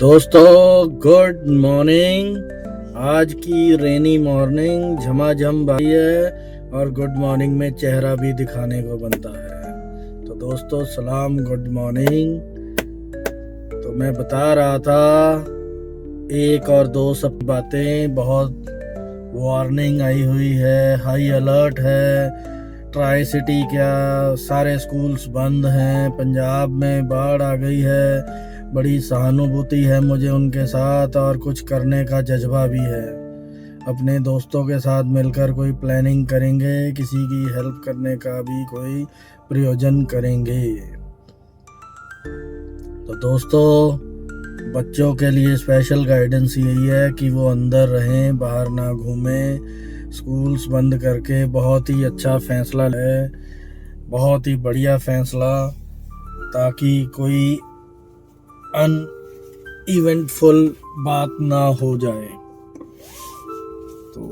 दोस्तों good morning. आज की रेनी मॉर्निंग झमाझम भाई है और गुड मॉर्निंग में चेहरा भी दिखाने को बनता है। तो दोस्तों सलाम, गुड मॉर्निंग। तो मैं बता रहा था एक और दो सब बातें, बहुत वार्निंग आई हुई है, हाई अलर्ट है। ट्राई सिटी क्या सारे स्कूल्स बंद हैं, पंजाब में बाढ़ आ गई है। बड़ी सहानुभूति है मुझे उनके साथ और कुछ करने का जज्बा भी है। अपने दोस्तों के साथ मिलकर कोई प्लानिंग करेंगे, किसी की हेल्प करने का भी कोई प्रयोजन करेंगे। तो दोस्तों बच्चों के लिए स्पेशल गाइडेंस यही है कि वो अंदर रहें, बाहर ना घूमें। स्कूल्स बंद करके बहुत ही अच्छा फैसला है, बहुत ही बढ़िया फैसला, ताकि कोई अनइवेंटफुल बात ना हो जाए। तो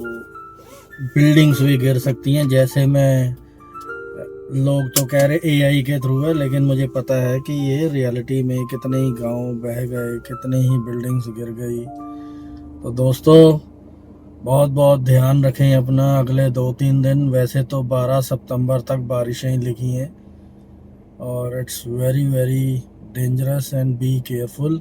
बिल्डिंग्स भी गिर सकती हैं, जैसे मैं लोग तो कह रहे एआई के थ्रू है, लेकिन मुझे पता है कि ये रियलिटी में कितने ही गांव बह गए, कितने ही बिल्डिंग्स गिर गई। तो दोस्तों बहुत बहुत ध्यान रखें अपना अगले 2-3 दिन। वैसे तो 12 सितंबर तक बारिशें लिखी हैं और it's very very dangerous and be careful.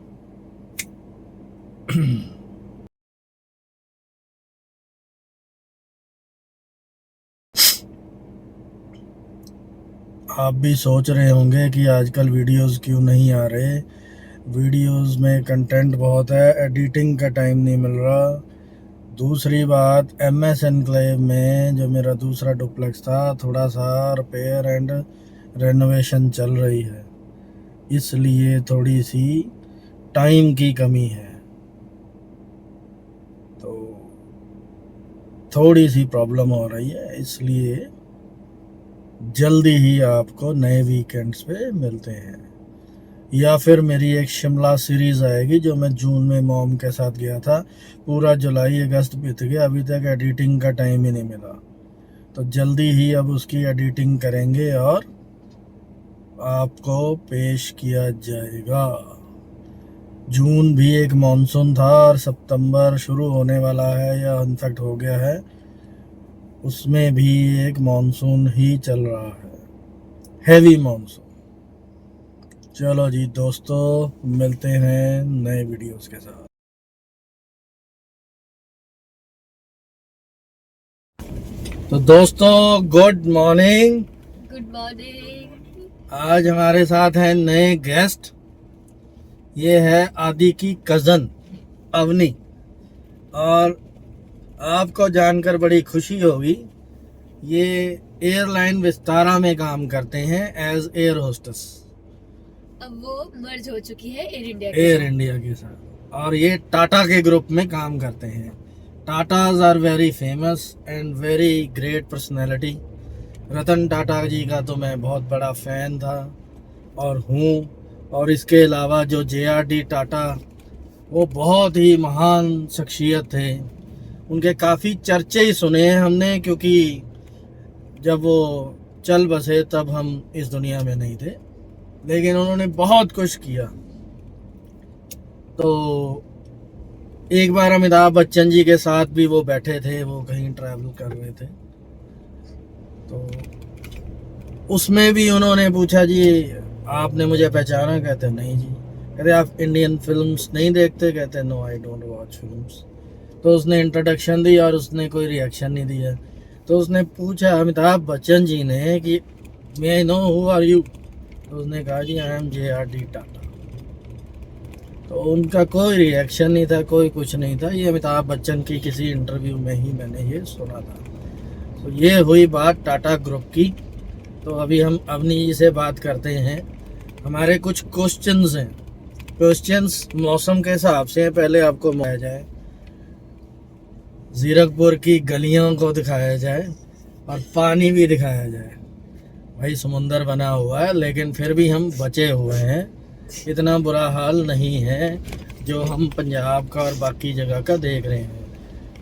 आप भी सोच रहे होंगे कि आजकल वीडियोस क्यों नहीं आ रहे। वीडियोस में कंटेंट बहुत है, एडिटिंग का टाइम नहीं मिल रहा। दूसरी बात, MS एनक्लेव में जो मेरा दूसरा डुप्लेक्स था, थोड़ा सा रिपेयर एंड रेनोवेशन चल रही है, इसलिए थोड़ी सी टाइम की कमी है। तो थोड़ी सी प्रॉब्लम हो रही है, इसलिए जल्दी ही आपको नए वीकेंड्स पे मिलते हैं। या फिर मेरी एक शिमला सीरीज आएगी जो मैं जून में मॉम के साथ गया था। पूरा जुलाई अगस्त बीत गया, अभी तक एडिटिंग का टाइम ही नहीं मिला। तो जल्दी ही अब उसकी एडिटिंग करेंगे और आपको पेश किया जाएगा। जून भी एक मॉनसून था और सितंबर शुरू होने वाला है या इनफैक्ट हो गया है, उसमें भी एक मॉनसून ही चल रहा है, हैवी मॉनसून। चलो जी दोस्तों, मिलते हैं नए वीडियोस के साथ। तो दोस्तों गुड मॉर्निंग। Good morning. आज हमारे साथ हैं नए गेस्ट। ये है आदि की कज़न अवनी, और आपको जानकर बड़ी खुशी होगी, ये एयरलाइन विस्तारा में काम करते हैं एज एयर होस्टेस। अब वो मर्ज हो चुकी है एयर इंडिया के साथ, और ये टाटा के ग्रुप में काम करते हैं। Tatas are very famous and very great personality. Ratan Tata ji का तो मैं बहुत बड़ा फ़ैन था और हूँ, और इसके अलावा जो JRD टाटा, वो बहुत ही महान शख्सियत थे। उनके काफ़ी चर्चे ही सुने हैं हमने, क्योंकि जब वो चल बसे तब हम इस दुनिया में नहीं थे, लेकिन उन्होंने बहुत कुछ किया। तो एक बार अमिताभ बच्चन जी के साथ भी वो बैठे थे, वो कहीं ट्रैवल कर रहे थे, तो उसमें भी उन्होंने पूछा, जी आपने मुझे पहचाना? कहते नहीं जी। कहते आप इंडियन फिल्म्स नहीं देखते? कहते no I don't watch films. तो उसने इंट्रोडक्शन दी और उसने कोई रिएक्शन नहीं दिया। तो उसने पूछा अमिताभ बच्चन जी ने कि may I know who are you? तो उसने कहा जी आई एम JRD टाटा। तो उनका कोई रिएक्शन नहीं था, कोई कुछ नहीं था। ये अमिताभ बच्चन की किसी इंटरव्यू में ही मैंने ये सुना था। तो ये हुई बात टाटा ग्रुप की। तो अभी हम अवनी जी से बात करते हैं। हमारे कुछ क्वेश्चंस हैं। क्वेश्चंस मौसम के हिसाब से पहले आपको बताया जाए, जीरकपुर की गलियों को दिखाया जाए और पानी भी दिखाया जाए। भाई समुंदर बना हुआ है, लेकिन फिर भी हम बचे हुए हैं, इतना बुरा हाल नहीं है जो हम पंजाब का और बाकी जगह का देख रहे हैं।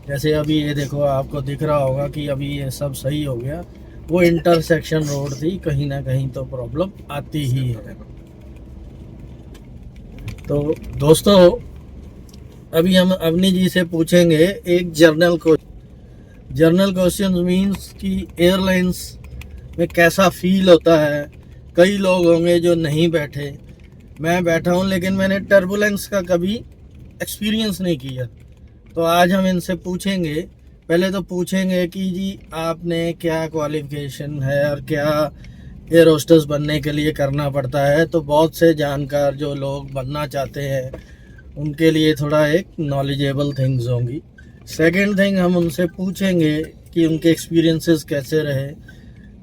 जैसे अभी ये देखो, आपको दिख रहा होगा कि अभी ये सब सही हो गया। वो इंटरसेक्शन रोड थी, कहीं ना कहीं तो प्रॉब्लम आती ही है। तो दोस्तों अभी हम अवनी जी से पूछेंगे एक जर्नल क्वेश्चन मीन्स कि एयरलाइंस में कैसा फील होता है। कई लोग होंगे जो नहीं बैठे, मैं बैठा हूँ लेकिन मैंने टर्बुलेंस का कभी एक्सपीरियंस नहीं किया। तो आज हम इनसे पूछेंगे, पहले तो पूछेंगे कि जी आपने क्या क्वालिफिकेशन है और क्या एयर होस्टेस बनने के लिए करना पड़ता है। तो बहुत से जानकार जो लोग बनना चाहते हैं उनके लिए थोड़ा एक नॉलेजेबल थिंग्स होंगी। सेकंड थिंग, हम उनसे पूछेंगे कि उनके एक्सपीरियंसेस कैसे रहे,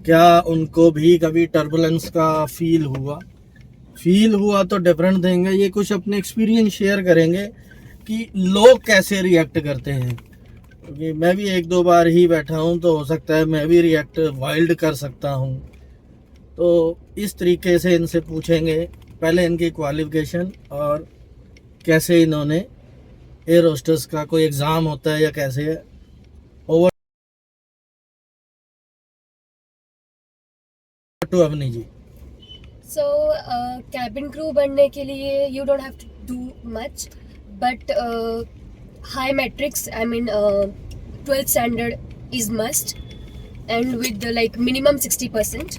क्या उनको भी कभी टर्बुलेंस का फील हुआ तो डिफरेंट थिंग है। ये कुछ अपने एक्सपीरियंस शेयर करेंगे कि लोग कैसे रिएक्ट करते हैं, क्योंकि मैं भी एक दो बार ही बैठा हूँ तो हो सकता है मैं भी रिएक्ट वाइल्ड कर सकता हूँ। तो इस तरीके से इनसे पूछेंगे, पहले इनकी क्वालिफिकेशन और कैसे इन्होंने एयर होस्टेस का कोई एग्ज़ाम होता है या कैसे है। Over to Avni ji. So cabin crew बनने के लिए you don't have to do much, but high matrix, I mean 12th standard is must, and with like minimum 60%.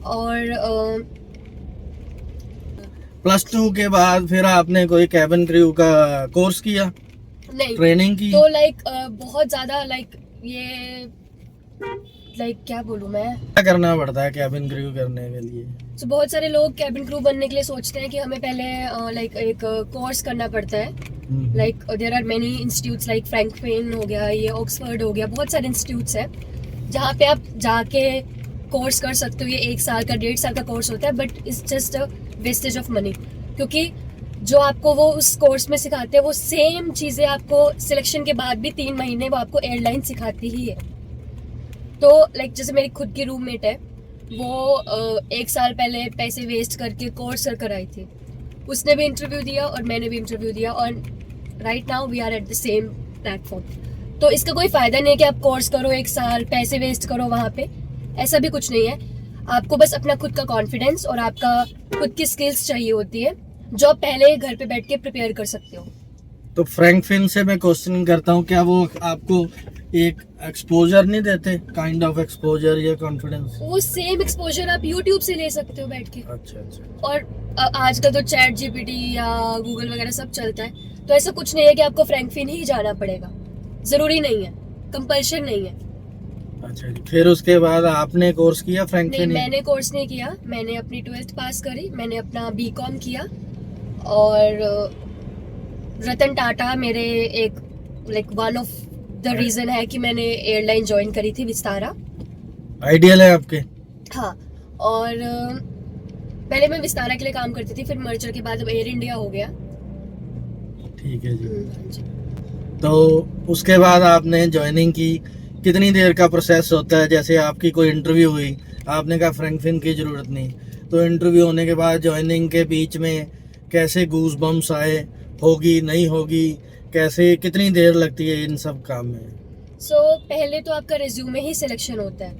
और +2 के बाद फिर आपने कोई कैबिन क्रू का कोर्स किया, नहीं, ट्रेनिंग की? तो लाइक बहुत ज़्यादा लाइक ये लाइक क्या बोलूँ मैं, क्या करना पड़ता है कैबिन क्रू करने के लिए? तो बहुत सारे लोग कैबिन क्रू बनने के लिए सोचते हैं कि हमें पहले लाइक एक कोर्स करना पड़ता है। Like there are many institutes like Frankfinn हो गया, ये ऑक्सफोर्ड हो गया, बहुत सारे इंस्टीट्यूट्स हैं जहाँ पे आप जाके कोर्स कर सकते हो। ये 1 साल का 1.5 साल का कोर्स होता है, but it's just a wastage of money, क्योंकि जो आपको वो उस कोर्स में सिखाते हैं वो सेम चीज़ें आपको सिलेक्शन के बाद भी 3 महीने वो आपको एयरलाइन सिखाती ही है। तो लाइक जैसे मेरी खुद की रूममेट है, वो 1 साल पहले पैसे वेस्ट करके कोर्स कर आई थी। उसने भी इंटरव्यू दिया और मैंने भी इंटरव्यू दिया, और right now we are at the same platform. तो इसका कोई फ़ायदा नहीं है कि आप कोर्स करो 1 साल, पैसे वेस्ट करो वहाँ पे, ऐसा भी कुछ नहीं है। आपको बस अपना खुद का कॉन्फिडेंस और आपका खुद की स्किल्स चाहिए होती है, जो आप पहले घर पे बैठ के प्रिपेयर कर सकते हो। तो फ्रैंकफिन से मैं क्वेश्चन करता हूँ, क्या वो आपको एक एक्सपोजर नहीं देते, काइंड ऑफ एक्सपोजर या कॉन्फिडेंस? वो सेम एक्सपोजर आप यूट्यूब से ले सकते हो बैठ के। अच्छा। और आजकल तो चैट जीपीटी या गूगल वगैरह सब चलता है, तो ऐसा कुछ नहीं है कि आपको फ्रैंकफिन ही जाना पड़ेगा, ज़रूरी नहीं है, कंपल्शन नहीं है। अच्छा जी, फिर उसके बाद आपने कोर्स किया नहीं, फ्रैंकफिन? मैंने कोर्स नहीं किया, मैंने अपनी 12th पास करी, मैंने अपना बीकॉम किया, और रतन टाटा मेरे एक like one of the reason है कि मैंने एयरलाइन ज्वाइन करी थी, विस्तारा। आइडियल है आपके? हाँ, और पहले मैं विस्तारा के लिए काम करती थी, फिर मर्जर के बाद अब एयर इंडिया हो गया। ठीक है जी। हाँ जी। तो उसके बाद आपने ज्वाइनिंग की, कितनी देर का प्रोसेस होता है? जैसे आपकी कोई इंटरव्यू हुई, आपने कहा फ्रैंकफिन की ज़रूरत नहीं, तो इंटरव्यू होने के बाद ज्वाइनिंग के बीच में कैसे गूज बम्स आए, होगी नहीं होगी, कैसे, कितनी देर लगती है इन सब काम में? सो पहले तो आपका रिज्यूमे ही सिलेक्शन होता है।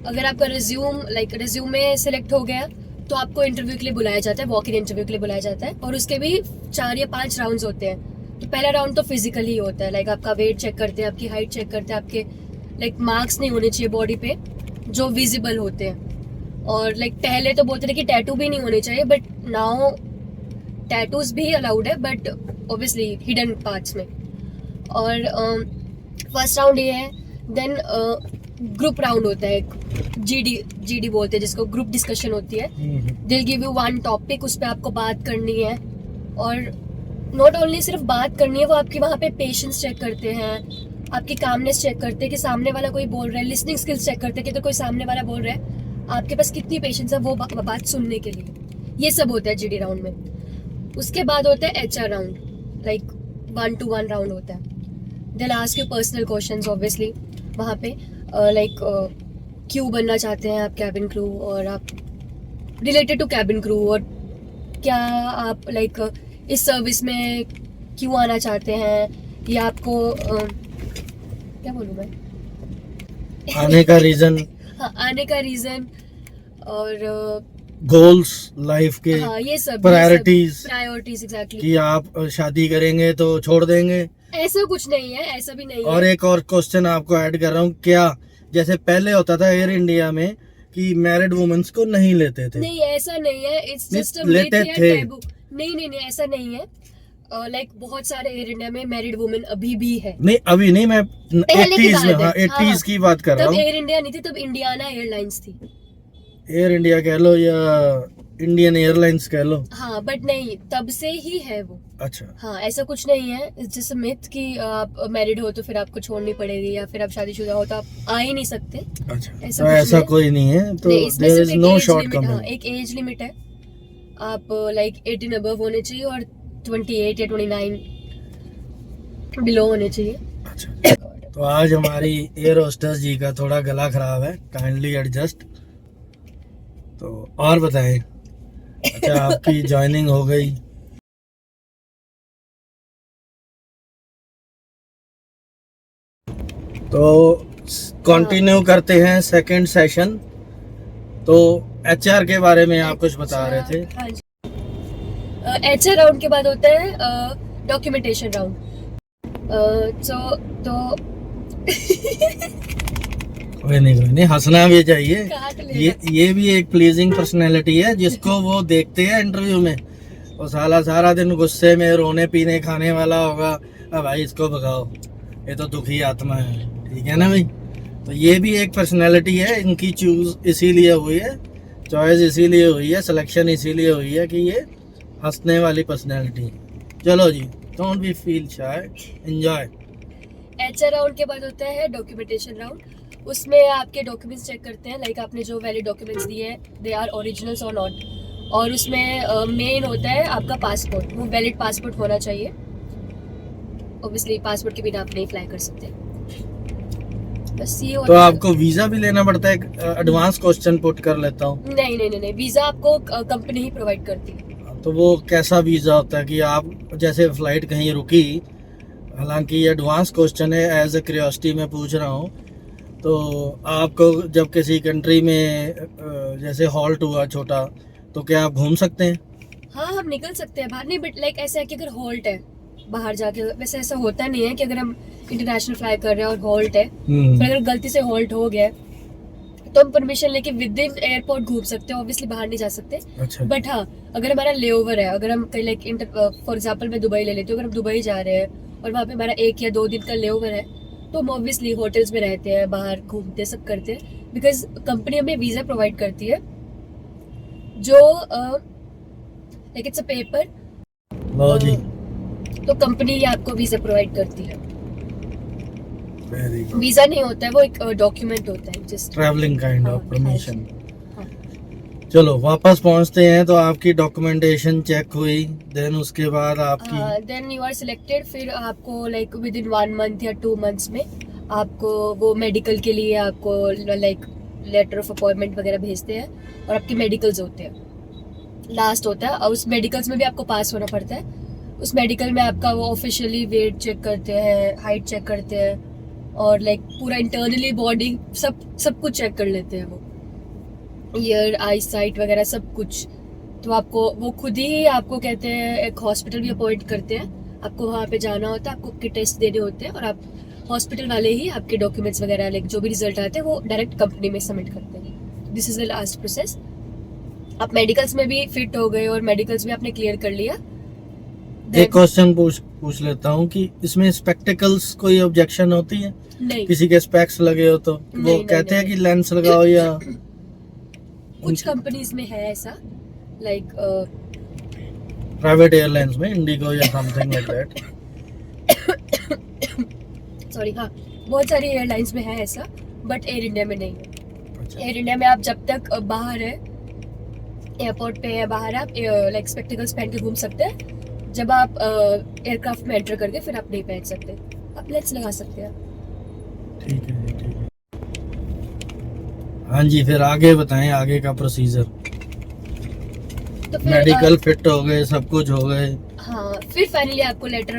अगर आपका रिज्यूमे सिलेक्ट हो गया तो आपको इंटरव्यू के लिए बुलाया जाता है, वॉक इन इंटरव्यू के लिए बुलाया जाता है, और उसके भी 4 या 5 राउंड्स होते हैं। तो पहला राउंड तो फिजिकल ही होता है, लाइक आपका वेट चेक करते हैं, आपकी हाइट चेक करते हैं, आपके लाइक मार्क्स नहीं होने चाहिए बॉडी पे जो विजिबल होते हैं। और लाइक पहले तो बोलते थे कि टैटू भी नहीं होने चाहिए, बट नाउ टैटूज भी अलाउड है, बट ऑब्वियसली हिडन पार्ट्स में। और फर्स्ट राउंड ये है, देन ग्रुप राउंड होता है, जीडी बोलते हैं जिसको, ग्रुप डिस्कशन होती है। दिल गिव यू 1 टॉपिक, उस पर आपको बात करनी है, और नॉट ओनली सिर्फ बात करनी है, वो आपकी वहाँ पे पेशेंस चेक करते हैं, आपकी कामनेस चेक करते हैं कि सामने वाला कोई बोल रहा है, लिसनिंग स्किल्स चेक करते हैं कि अगर कोई सामने वाला बोल रहा है आपके पास कितनी पेशेंस है वो बात सुनने के लिए। ये सब होता है जीडी राउंड में। उसके बाद होता है HR round, like 1-to-1 round होता है। They'll ask you personal questions obviously वहाँ पे, लाइक क्यों बनना चाहते हैं आप कैबिन क्रू, और आप रिलेटेड टू कैबिन क्रू, और क्या आप लाइक इस सर्विस में क्यों आना चाहते हैं, या आपको क्या बोलूँ मैं, आने का रीज़न। हाँ, आने का रीज़न, और गोल्स लाइफ के, हाँ ये सब प्रायोरिटीज, प्रायोरिटीज एग्जैक्टली। कि आप शादी करेंगे तो छोड़ देंगे। ऐसा कुछ नहीं है, ऐसा भी नहीं और है। एक और क्वेश्चन आपको ऐड कर रहा हूँ, क्या जैसे पहले होता था एयर इंडिया में कि मैरिड वुमेन्स को नहीं लेते थे? नहीं ऐसा नहीं है, इट्स नहीं, जस्ट अ लेते मिथ या थे। टैबू। नहीं नहीं नहीं ऐसा नहीं है। लाइक बहुत सारे एयर इंडिया में मैरिड वुमेन अभी भी है। नहीं अभी नहीं, मैं पहले की 80s में, बात है। हाँ 80s की बात कर रहा तब हूँ। एयर इंडिया नहीं थी, तब इंडियाना एयरलाइंस थी। एयर इंडिया कह लो या इंडियन एयरलाइंस कह लो। हाँ बट नहीं, तब से ही है वो। अच्छा, हाँ ऐसा कुछ नहीं है, इट्स जस्ट अ मिथ कि आप मैरिड हो तो फिर आपको छोड़नी पड़ेगी, या फिर आप शादीशुदा हो तो आप आ ही नहीं सकते। अच्छा, ऐसा तो कुछ ऐसा नहीं। कोई नहीं है, तो नहीं, इसमें देयर सिर्फ इज एक नो एज शॉर्ट लिमिट, हाँ कमिंग। एक एज लिमिट है। आप लाइक 18 अबव होने चाहिए और 28 या 29 बिलो होने चाहिए। अच्छा, तो आज हमारी एयर होस्टेस जी का थोड़ा गला खराब है, काइंडली एडजस्ट। तो और बताएं, अच्छा आपकी ज्वाइनिंग हो गई, तो कंटिन्यू करते हैं सेकंड सेशन। तो एचआर के बारे में आप कुछ बता रहे थे। हाँ जी। एचआर राउंड के बाद होता है डॉक्यूमेंटेशन राउंड। तो कोई नहीं, हंसना भी चाहिए। काट ये भी एक प्लीजिंग पर्सनैलिटी है जिसको वो देखते हैं इंटरव्यू में, और सारा दिन गुस्से में रोने पीने खाने वाला होगा। अब भाई इसको भगाओ, ये तो दुखी आत्मा है, ठीक है ना भाई। तो ये भी एक पर्सनैलिटी है, इनकी चूज इसीलिए हुई है, चॉइस इसीलिए हुई है, सिलेक्शन इसीलिए हुई है कि ये हंसने वाली पर्सनैलिटी। चलो जी, don't be feel shy, enjoy. HR round के बाद होता है डॉक्यूमेंटेशन राउंड। उसमें आपके डॉक्यूमेंट्स चेक करते हैं, लाइक आपने जो वैलिड डॉक्यूमेंट्स दिए हैं दे आर ओरिजिनल्स और नॉट। और उसमें मेन होता है आपका पासपोर्ट, वो वैलिड पासपोर्ट होना चाहिए। ऑब्वियसली पासपोर्ट के बिना आप नहीं फ्लाई कर सकते। बस ये तो होता है। आपको वीजा भी लेना पड़ता है? एडवांस क्वेश्चन पुट कर लेता हूँ। नहीं, वीजा आपको कंपनी ही प्रोवाइड करती है। तो वो कैसा वीजा होता है कि आप जैसे फ्लाइट कहीं रुकी, हालांकि एडवांस क्वेश्चन है, एज ए क्यूरियोसिटी में पूछ रहा हूँ, तो आपको जब किसी कंट्री में जैसे हॉल्ट हुआ छोटा, तो क्या आप घूम सकते हैं? हाँ हम निकल सकते हैं बाहर। नहीं बट लाइक ऐसा है कि अगर हॉल्ट है बाहर जाके, वैसे ऐसा होता नहीं है कि अगर हम इंटरनेशनल फ्लाई कर रहे हैं और हॉल्ट है, फिर अगर गलती से हॉल्ट हो गया तो हम परमिशन लेके विद इन एयरपोर्ट घूम सकते हैं, ऑब्वियसली बाहर नहीं जा सकते। अच्छा, बट हाँ अगर हमारा लेओवर है, अगर हम कहीं लाइक फॉर एग्जांपल मैं दुबई ले लेती हूँ, अगर हम दुबई जा रहे हैं और वहाँ पे हमारा 1 या 2 दिन का लेओवर है, तो हम ऑब्वियसली होटल्स में रहते हैं, बाहर घूमते सब करते हैं, बिकॉज कंपनी हमें वीजा प्रोवाइड करती है जो लाइक इट्स अ पेपर। लो जी, तो कंपनी ही आपको वीजा प्रोवाइड करती है। Very good. वीजा नहीं होता है, वो एक डॉक्यूमेंट होता है जस्ट ट्रैवलिंग काइंड हाँ, ऑफ परमिशन। हाँ। चलो वापस पहुंचते हैं। तो आपकी डॉक्यूमेंटेशन चेक हुई, देन उसके बाद आपकी देन यू आर सिलेक्टेड। फिर आपको लाइक विद इन 1 मंथ या 2 मंथ्स में आपको वो मेडिकल के लिए आपको लाइक लेटर ऑफ अपॉइंटमेंट वगैरह भेजते हैं, और आपके मेडिकल्स होते हैं, लास्ट होता है। और उस मेडिकल्स में भी आपको पास होना पड़ता है। उस मेडिकल में आपका वो ऑफिशियली वेट चेक करते हैं, हाइट चेक करते हैं, और लाइक पूरा इंटरनली बॉडी सब कुछ चेक कर लेते हैं, वो ईयर आई साइट वगैरह सब कुछ। तो आपको वो खुद ही आपको कहते हैं, एक हॉस्पिटल भी अपॉइंट करते हैं, आपको वहाँ पे जाना होता है, आपको के टेस्ट देने होते हैं, और आप हॉस्पिटल वाले ही आपके डॉक्यूमेंट्स वगैरह लाइक जो भी रिजल्ट आते हैं वो डायरेक्ट कंपनी में सबमिट करते हैं। This is the last process. आप मेडिकल्स में भी फिट हो गए और मेडिकल्स भी आपने क्लियर कर लिया। एक क्वेश्चन पूछ लेता हूँ कि इसमें स्पेक्टिकल्स कोई ऑब्जेक्शन होती है? नहीं, किसी के स्पेक्स लगे हो तो वो नहीं, कहते हैं नहीं। कि लेंस लगाओ, या कुछ कंपनीज में है ऐसा, लाइक प्राइवेट एयरलाइंस में, इंडिगो या समथिंग लाइक दैट। सॉरी, हाँ बहुत सारी एयरलाइंस में है ऐसा, बट एयर इंडिया में नहीं है। अच्छा, एयर इंडिया में आप जब तक बाहर है, एयरपोर्ट पे है बाहर, आप लाइक स्पेक्टिकल्स पहन के घूम सकते हैं। जब आप एयरक्राफ्ट में एंटर करके फिर आप नहीं पहन सकते, आप लेंस लगा सकते हैं। ठीक है जी, ठीक है। हाँ जी, फिर आगे बताएं, आगे का प्रोसीजर। तो फिर मेडिकल फिट हो गए, सब कुछ हो गए, हाँ फिर फाइनली आपको लेटर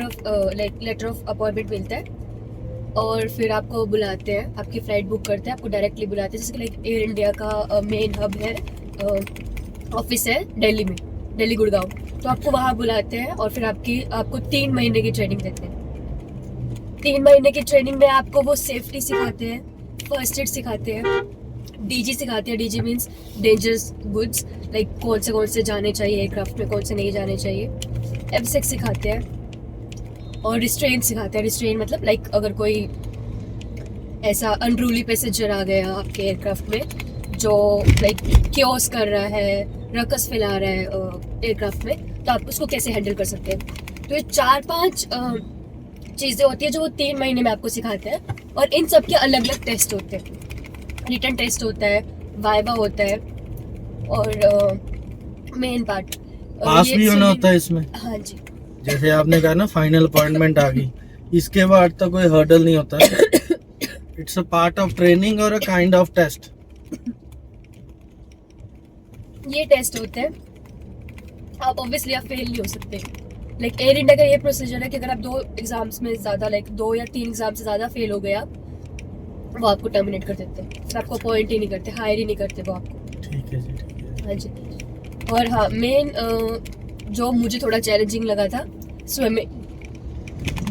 ऑफ अपॉइंटमेंट मिलता है, और फिर आपको बुलाते हैं, आपकी फ्लाइट बुक करते हैं, आपको डायरेक्टली बुलाते हैं। जैसे कि लाइक एयर इंडिया का मेन हब है ऑफिस है दिल्ली में, दिल्ली गुड़गांव। तो आपको वहाँ बुलाते हैं और फिर आपको 3 महीने की ट्रेनिंग देते हैं। 3 महीने की ट्रेनिंग में आपको वो सेफ्टी सिखाते हैं, फर्स्ट एड सिखाते हैं, डीजी सिखाते हैं। DG means dangerous goods, like कौन से जाने चाहिए एयरक्राफ्ट में, कौन से नहीं जाने चाहिए। एफ6 सिखाते हैं और रिस्ट्रेन सिखाते हैं। रिस्ट्रेन मतलब लाइक अगर कोई ऐसा अनरूली पैसेंजर आ गया आपके एयरक्राफ्ट में जो लाइक क्योस कर रहा है, रकस फैला रहा है एयरक्राफ्ट में, तो आप उसको कैसे हैंडल कर सकते हैं। तो ये 4-5 चीज़ें होती है जो वो 3 महीने में आपको सिखाते हैं। और इन सब के अलग अलग टेस्ट होते हैं। रिटन टेस्ट होता है, वाइवा होता है और मेन पार्ट पास भी होना होता है इसमें। हाँ जी। जैसे आपने कहा ना फाइनल अपॉइंटमेंट आ गई, इसके बाद तो कोई हर्डल नहीं होता है। It's a part of training और अ काइंड ऑफ टेस्ट। ये टेस्ट होते हैं, आप ऑब्वियसली आप फेल नहीं हो सकते। लाइक एयर इंडिया का ये प्रोसीजर है कि अगर आप 2 एग्जाम्स में ज़्यादा, लाइक 2 या 3 एग्जाम से ज़्यादा फेल हो गया, वो आपको टर्मिनेट कर देते हैं। फिर आपको अपॉइंट ही नहीं करते, हायर ही नहीं करते वो आपको। ठीक है जी, ठीक है। हाँ जी। और हाँ, मेन जो मुझे थोड़ा चैलेंजिंग लगा था, स्विमिंग।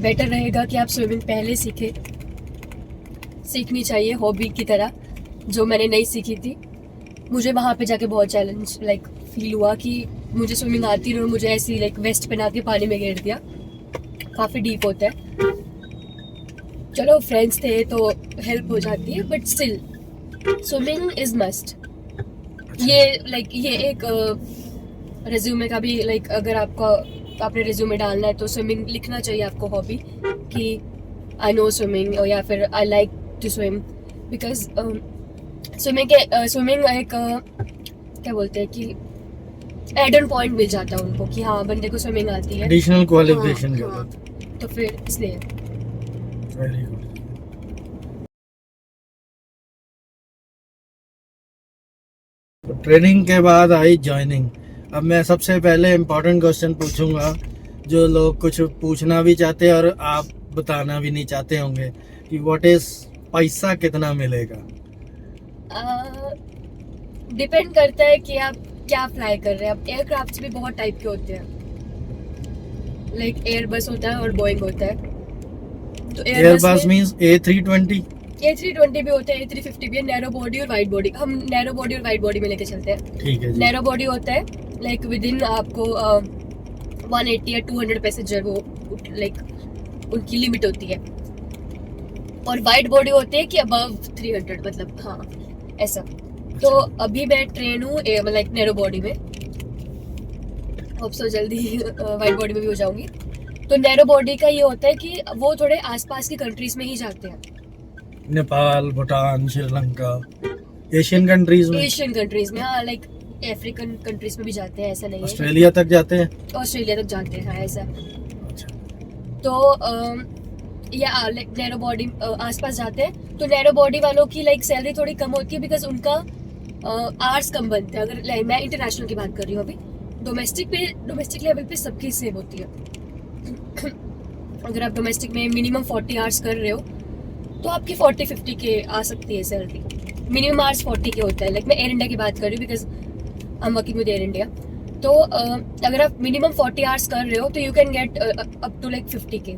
बेटर रहेगा कि आप स्विमिंग पहले सीखनी चाहिए हॉबी की तरह, जो मैंने नहीं सीखी थी। मुझे वहाँ पे जाके बहुत चैलेंज लाइक फील हुआ कि मुझे स्विमिंग आती नहीं और मुझे ऐसी लाइक वेस्ट पहना के पानी में गिर दिया। काफ़ी डीप होता है। चलो फ्रेंड्स थे तो हेल्प हो जाती है, but still swimming is must. ये एक रेज्यूमे का भी, लाइक अगर आपने रेज्यूमे डालना है तो स्विमिंग लिखना चाहिए आपको हॉबी, कि आई नो स्विमिंग या फिर I like to swim. Because swimming एक क्या बोलते हैं कि एड ऑन पॉइंट मिल जाता है उनको कि हाँ बंदे को स्विमिंग आती है, एडिशनल क्वालिफिकेशन के हाँ, बाद। तो फिर इसलिए वेरी गुड। ट्रेनिंग के बाद आई ज्वाइनिंग। अब मैं सबसे पहले इम्पोर्टेंट क्वेश्चन पूछूंगा, जो लोग कुछ पूछना भी चाहते हैं और आप बताना भी नहीं चाहते होंगे, कि व्हाट इज पैसा कितना मिलेगा। डिपेंड करता है कि आप क्या फ्लाई कर रहे हैं। अब एयरक्राफ्ट्स भी बहुत टाइप के होते हैं, लाइक एयरबस होता है और बोइंग होता है। तो एयरबस मींस A320। A320 भी होता है, A350 भी है, नैरो बॉडी और वाइड बॉडी। हम नैरो बॉडी और वाइड बॉडी में लेके चलते हैं। ठीक है जी। नैरो बॉडी होता है लाइक विद इन आपको 180 या 200 पैसेंजर, वो लाइक उनकी लिमिट होती है। और वाइड बॉडी होती है कि अबव 300, मतलब हाँ ऐसा। तो अभी मैं ट्रेन हूँ लाइक नैरो बॉडी में, होप सो जल्दी वाइड बॉडी में भी हो जाऊंगी। तो नैरो बॉडी का ये होता है कि वो थोड़े आसपास की कंट्रीज में ही जाते हैं। नेपाल, भूटान, श्रीलंका, एशियन कंट्रीज में। एशियन कंट्रीज में, हाँ, लाइक अफ्रीकन कंट्रीज में भी जाते हैं, ऐसा नहीं है। ऑस्ट्रेलिया तक जाते हैं। ऑस्ट्रेलिया तक जाते हैं, हाँ ऐसा। अच्छा। तो या लाइक नैरो बॉडी आसपास जाते हैं। तो नैरो बॉडी वालों की लाइक सैलरी थोड़ी कम होती है, बिकॉज उनका आवर्स कम बनते हैं। अगर मैं इंटरनेशनल की बात कर रही हूँ अभी, डोमेस्टिक लेवल पे सबकी सेम होती है। अगर आप डोमेस्टिक में मिनिमम 40 आवर्स कर रहे हो तो आपकी 40-50 के आ सकती है सैलरी। मिनिमम आवर्स 40 के होता है। लाइक मैं एयर इंडिया की बात कर रही हूँ, because I am working with air India. तो अगर आप मिनिमम 40 आवर्स कर रहे हो तो you can get up to like 50 K.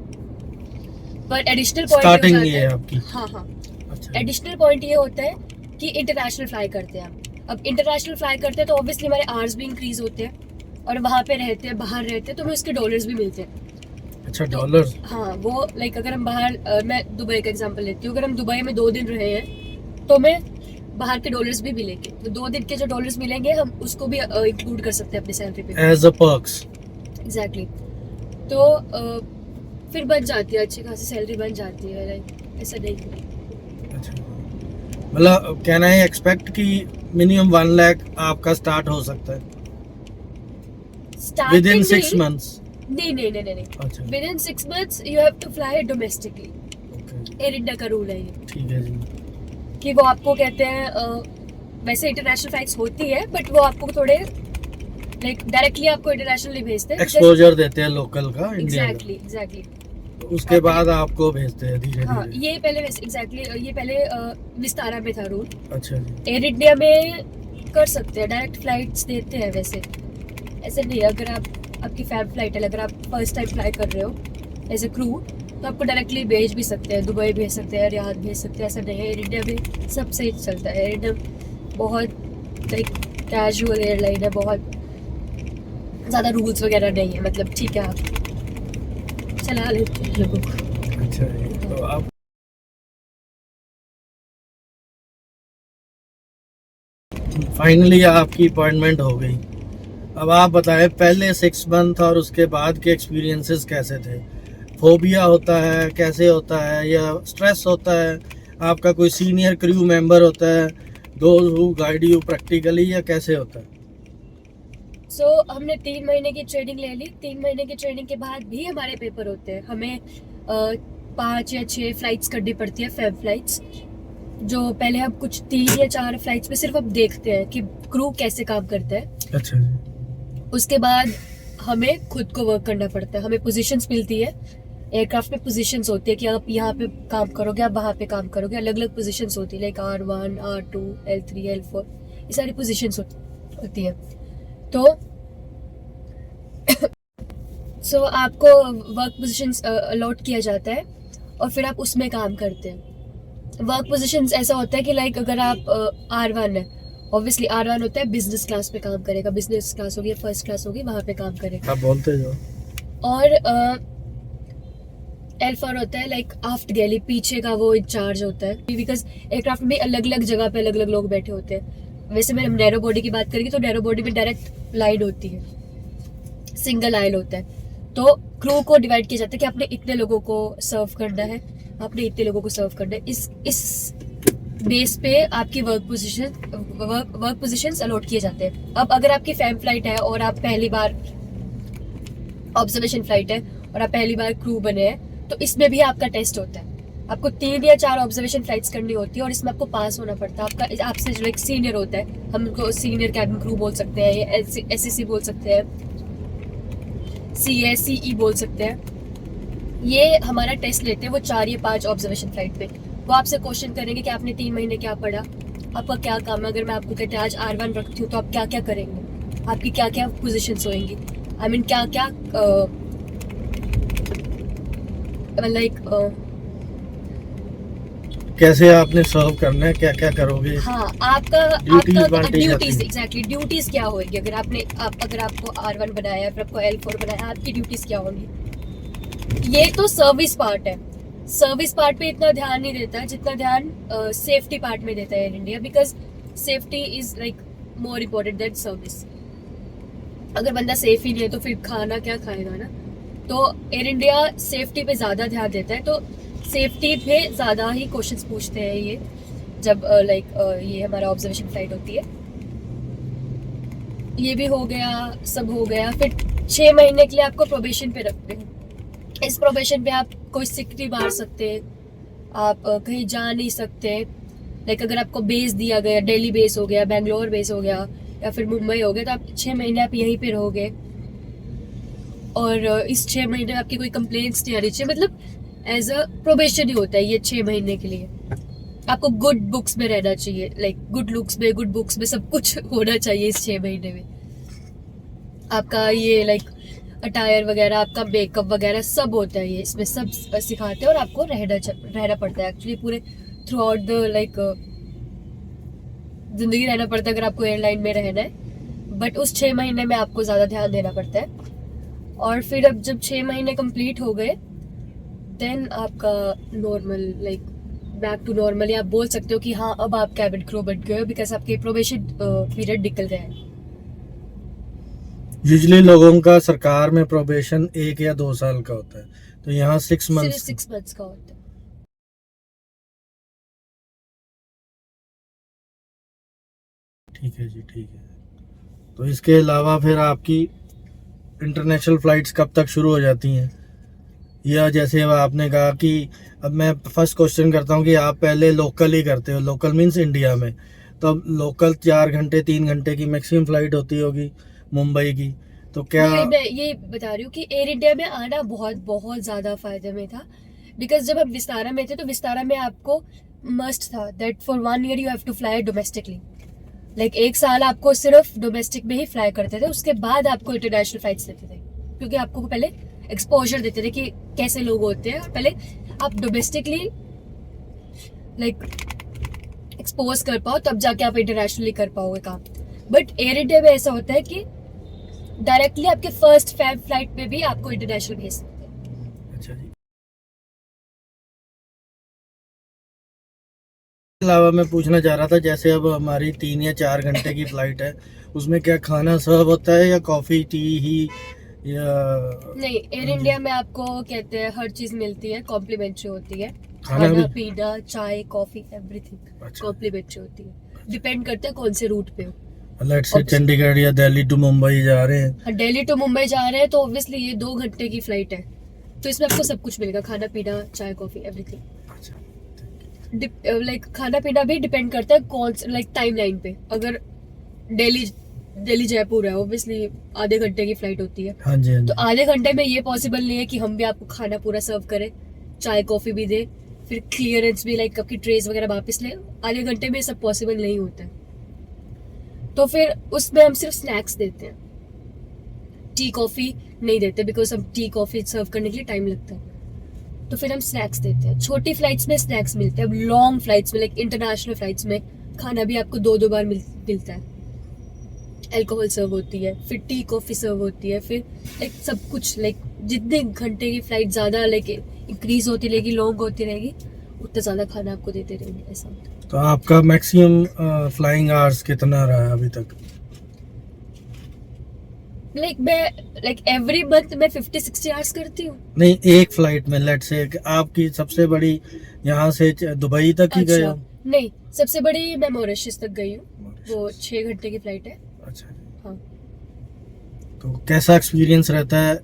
पर एडिशनल पॉइंट स्टार्टिंग ये है आपकी। हाँ। अच्छा। एडिशनल पॉइंट ये होता है कि इंटरनेशनल फ्लाई करते हैं आप। अब इंटरनेशनल फ्लाई करते हैं तो ऑब्वियसली हमारे आवर्स भी इंक्रीज होते हैं और वहाँ पे रहते हैं, बाहर रहते हैं, तो हमें उसके डॉलर्स भी मिलते हैं। अच्छा, डॉलर्स। हाँ, वो लाइक अगर हम बाहर मैं दुबई का एग्जांपल लेती हूँ। अगर हम दुबई में 2 दिन रहे हैं तो हमें बाहर के डॉलर्स भी मिलेंगे। तो 2 दिन के जो डॉलर्स मिलेंगे हम उसको भी इंक्लूड कर सकते हैं अपनी सैलरी पे, एज अ पर्क्स। एग्जैक्टली। तो फिर बन जाती है, अच्छी खासी सैलरी बन जाती है, लाइक ऐसा नहीं। अच्छा, मतलब कैन आई एक्सपेक्ट कि मिनिमम 1 लाख आपका स्टार्ट हो सकता है विद इन 6 मंथ्स? नहीं। अच्छा, within 6 months you have to fly directly. Okay, air India का रूल है ये, ठीक है जी। कि वो आपको कहते हैं वैसे इंटरनेशनल फ्लाइट्स होती है, बट वो आपको थोड़े लाइक डायरेक्टली आपको इंटरनेशनल नहीं भेजते, एक्सपोजर देते हैं लोकल का, इंडिया का। एग्जैक्टली। उसके बाद आपको भेजते हैं धीरे हाँ, धीरे। ये पहले एग्जैक्टली ये पहले विस्तारा में था रूल। अच्छा जी। एयर इंडिया में कर सकते हैं, डायरेक्ट फ्लाइट्स देते हैं वैसे, ऐसे नहीं। अगर आप आपकी फैब फ्लाइट है, अगर आप फर्स्ट टाइम फ्लाई कर रहे हो एज ए क्रू, तो आपको डायरेक्टली भेज भी सकते हैं, दुबई भेज सकते हैं, रियाद भेज सकते हैं, ऐसा नहीं है। एयर इंडिया में सब सही चलता है। एयर इंडिया बहुत लाइक कैजुअल एयरलाइन है, बहुत ज़्यादा रूल्स वगैरह नहीं है, मतलब ठीक है आप चला लेते हैं लोगों को। अच्छा जी, तो आप फाइनली आपकी अपॉइंटमेंट हो गई। अब आप बताएं पहले 6 मंथ और उसके बाद के एक्सपीरियंसेस कैसे थे? फोबिया होता है, कैसे होता है, या स्ट्रेस होता है? आपका कोई सीनियर क्रू मेंबर होता है, those who guide you practically, या कैसे होता है? सो हमने 3 महीने की ट्रेनिंग ले ली। 3 महीने की ट्रेनिंग के बाद भी हमारे पेपर होते हैं। हमें 5 या 6 फ्लाइट्स करनी पड़ती है, फेब फ्लाइट्स, जो पहले हम कुछ 3 या 4 फ्लाइट्स में सिर्फ अब देखते हैं कि क्रू कैसे काम करता है। अच्छा जी। उसके बाद हमें खुद को वर्क करना पड़ता है। हमें पोजीशंस मिलती है, एयरक्राफ्ट में पोजीशंस होती है कि आप यहाँ पे काम करोगे, आप वहाँ पे काम करोगे। अलग अलग पोजीशंस होती है, like R1, R2, L3, L4, ये सारी पोजीशंस होती है। तो सो आपको वर्क पोजीशंस अलॉट किया जाता है और फिर आप उसमें काम करते हैं। वर्क पोजीशंस ऐसा होता है कि लाइक अगर आप R1 है, ऑब्वियसली R1 होता है बिजनेस क्लास पे काम करेगा, बिजनेस क्लास होगी, फर्स्ट क्लास होगी, वहाँ पे काम करेगा। आप बोलते जो। और L4 होता है लाइक आफ्ट गैली, पीछे का वो इंचार्ज होता है, बिकॉज एयरक्राफ्ट में अलग अलग जगह पे अलग अलग लोग बैठे होते हैं। वैसे मैं नैरो बॉडी की बात करेंगे तो नैरो बॉडी में डायरेक्ट लाइन होती है, सिंगल आयल होता है। तो क्रू को डिवाइड किया जाता है कि आपने इतने लोगों को सर्व करना है, आपने इतने लोगों को सर्व करना है। इस बेस पे आपकी वर्क पोजीशंस अलॉट किए जाते हैं। अब अगर आपकी फैम फ्लाइट है और आप पहली बार ऑब्जर्वेशन फ्लाइट है और आप पहली बार क्रू बने हैं, तो इसमें भी आपका टेस्ट होता है। आपको 3 या 4 ऑब्जर्वेशन फ्लाइट्स करनी होती है और इसमें आपको पास होना पड़ता है। आपका आपसे जो एक सीनियर होता है, हम उनको सीनियर कैबिन क्रू बोल सकते हैं, या SCC बोल सकते हैं, CE बोल सकते हैं। ये हमारा टेस्ट लेते हैं वो 4 या 5 ऑब्जर्वेशन फ्लाइट पे। वो आपसे क्वेश्चन करेंगे कि आपने 3 महीने क्या पढ़ा, आपका क्या काम है। अगर मैं आपको कहते हैं आज R1 रखती हूँ तो आप क्या क्या करेंगे, आपकी क्या क्या पोजिशंस होंगी, आई मीन क्या क्या लाइक कैसे आपने सर्व करना है, क्या क्या करोगे? हाँ, आपका ड्यूटीज एग्जैक्टली ड्यूटीज क्या होगी। अगर आपको R1 बनाया है, फिर आपको L4 बनाया है, आपकी ड्यूटीज क्या होंगी। ये तो सर्विस पार्ट है। सर्विस पार्ट पे इतना ध्यान नहीं देता है जितना ध्यान सेफ्टी पार्ट में देता है air India, because safety is like more important then service. अगर बंदा सेफ ही नहीं है तो फिर खाना क्या खाएगा ना। तो एयर इंडिया सेफ्टी पे ज़्यादा ध्यान देता है, तो सेफ्टी पे ज़्यादा ही क्वेश्चंस पूछते हैं ये, जब ये हमारा ऑब्जर्वेशन फ्लाइट होती है। ये भी हो गया, सब हो गया। फिर 6 महीने के लिए आपको प्रोबेशन पे रखते हैं। इस प्रोबेशन पे आप कोई सिक नहीं मार सकते, आप कहीं जा नहीं सकते। लाइक अगर आपको बेस दिया गया, दिल्ली बेस हो गया, बेंगलोर बेस हो गया, या फिर मुंबई हो गया, तो आप 6 महीने आप यहीं पे रहोगे। और इस 6 महीने में आपकी कोई कंप्लेंट्स नहीं आनी चाहिए। मतलब एज अ प्रोबेशन ही होता है ये 6 महीने के लिए। आपको गुड बुक्स में रहना चाहिए, लाइक गुड लुक्स में, गुड बुक्स में, सब कुछ होना चाहिए इस 6 महीने में। आपका ये लाइक अटायर वगैरह, आपका मेकअप वगैरह सब होता है, ये इसमें सब सिखाते हैं। और आपको रहना पड़ता है एक्चुअली पूरे थ्रू आउट द लाइक जिंदगी रहना पड़ता है अगर आपको एयरलाइन में रहना है। बट उस 6 महीने में आपको ज़्यादा ध्यान देना पड़ता है। और फिर अब जब 6 महीने कंप्लीट हो गए, देन आपका normal like back to normal, या आप बोल सकते हो कि हाँ अब आप कैबिन क्रू बन गए हो, बिकॉज आपके प्रोबेशन पीरियड निकल गया है। यूजुअली लोगों का सरकार में प्रोबेशन 1 या 2 साल का होता है, तो यहाँ 6 सिर्फ मंथ्स 6 मंथ्स का होता है। ठीक है जी, ठीक है। तो इसके अलावा फिर आपकी इंटरनेशनल फ्लाइट्स कब तक शुरू हो जाती हैं? या जैसे अब आपने कहा कि अब मैं फर्स्ट क्वेश्चन करता हूँ कि आप पहले लोकल ही करते हो, लोकल मीन्स इंडिया में, तो अब लोकल 4 घंटे 3 घंटे की मैक्सिमम फ्लाइट होती होगी मुंबई की, तो क्या? मैं ये बता रही हूँ कि एयर इंडिया में आना बहुत बहुत ज़्यादा फायदे में था। बिकॉज जब हम विस्तारा में थे तो विस्तारा में आपको मस्ट था that for 1 year you have to fly domestically. Like 1 साल आपको सिर्फ डोमेस्टिक में ही फ्लाई करते थे, उसके बाद आपको इंटरनेशनल फ्लाइट्स देते थे, क्योंकि आपको पहले एक्सपोजर देते थे कि कैसे लोग होते हैं, और पहले आप डोमेस्टिकली लाइक एक्सपोज कर पाओ, तब जाके आप इंटरनेशनली कर पाओगे काम। बट एयर इंडिया में ऐसा होता है कि डायरेक्टली आपके फर्स्ट फ्लाइट में भी आपको इंटरनेशनल भेज सकते हैं। अच्छा जी। अलावा मैं पूछना चाह रहा था, जैसे अब हमारी 3 या 4 घंटे की फ्लाइट है, उसमें क्या खाना सर्व होता है या कॉफ़ी टी ही या? नहीं, एयर इंडिया में आपको कहते हैं हर चीज मिलती है, कॉम्प्लीमेंट्री होती है। खाना खाना भी? पीना, चाय, कॉफी, एवरीथिंग अच्छा। कॉम्प्लीमेंट्री होती है। डिपेंड करता है कौन से रूट पे हो। लेट्स से चंडीगढ़ या दिल्ली टू मुंबई जा रहे हैं, दिल्ली टू मुंबई जा रहे हैं तो ऑब्वियसली ये 2 घंटे की फ्लाइट है, तो इसमें आपको सब कुछ मिलेगा, खाना पीना, चाय, कॉफी, एवरीथिंग। अच्छा, लाइक खाना पीना भी डिपेंड करता है कौन लाइक टाइम लाइन पे। अगर दिल्ली जयपुर है, ऑब्वियसली आधे घंटे की फ्लाइट होती है, हाँ जी हाँ तो जी। आधे घंटे में ये पॉसिबल नहीं है कि हम भी आपको खाना पूरा सर्व करें, चाय कॉफी भी दे, फिर क्लियरेंस भी लाइक आपकी ट्रेस वगैरह वापस ले। आधे घंटे में सब पॉसिबल नहीं होता है, तो फिर उसमें हम सिर्फ स्नैक्स देते हैं, टी कॉफी नहीं देते, बिकॉज हम टी कॉफी सर्व करने के लिए टाइम लगता है, तो फिर हम स्नैक्स देते हैं। छोटी फ्लाइट्स में स्नैक्स मिलते हैं, अब लॉन्ग फ्लाइट्स में लाइक इंटरनेशनल फ्लाइट्स में खाना भी आपको 2-2 बार मिलता है। अल्कोहल सर्व होती है, फिर टी कॉफी सर्व होती है, फिर लाइक सब कुछ लाइक जितने घंटे की फ्लाइट ज़्यादा लाइक इंक्रीज होती रहेगी, लॉन्ग होती रहेगी, उतना ज़्यादा खाना आपको देते रहेंगे, ऐसा होता है। तो आपका मैक्सिमम फ्लाइंग आवर्स कितना रहा है अभी तक? लाइक एवरी मंथ मैं 50-60 आवर्स करती हूँ। नहीं, एक फ्लाइट में लेट्स से आपकी सबसे बड़ी यहाँ से दुबई तक ही गए अच्छा, हो? नहीं, सबसे बड़ी मैं मॉरिशस तक गई हूँ, वो 6 घंटे की फ्लाइट है। अच्छा, हाँ। तो कैसा एक्सपीरियंस रहता है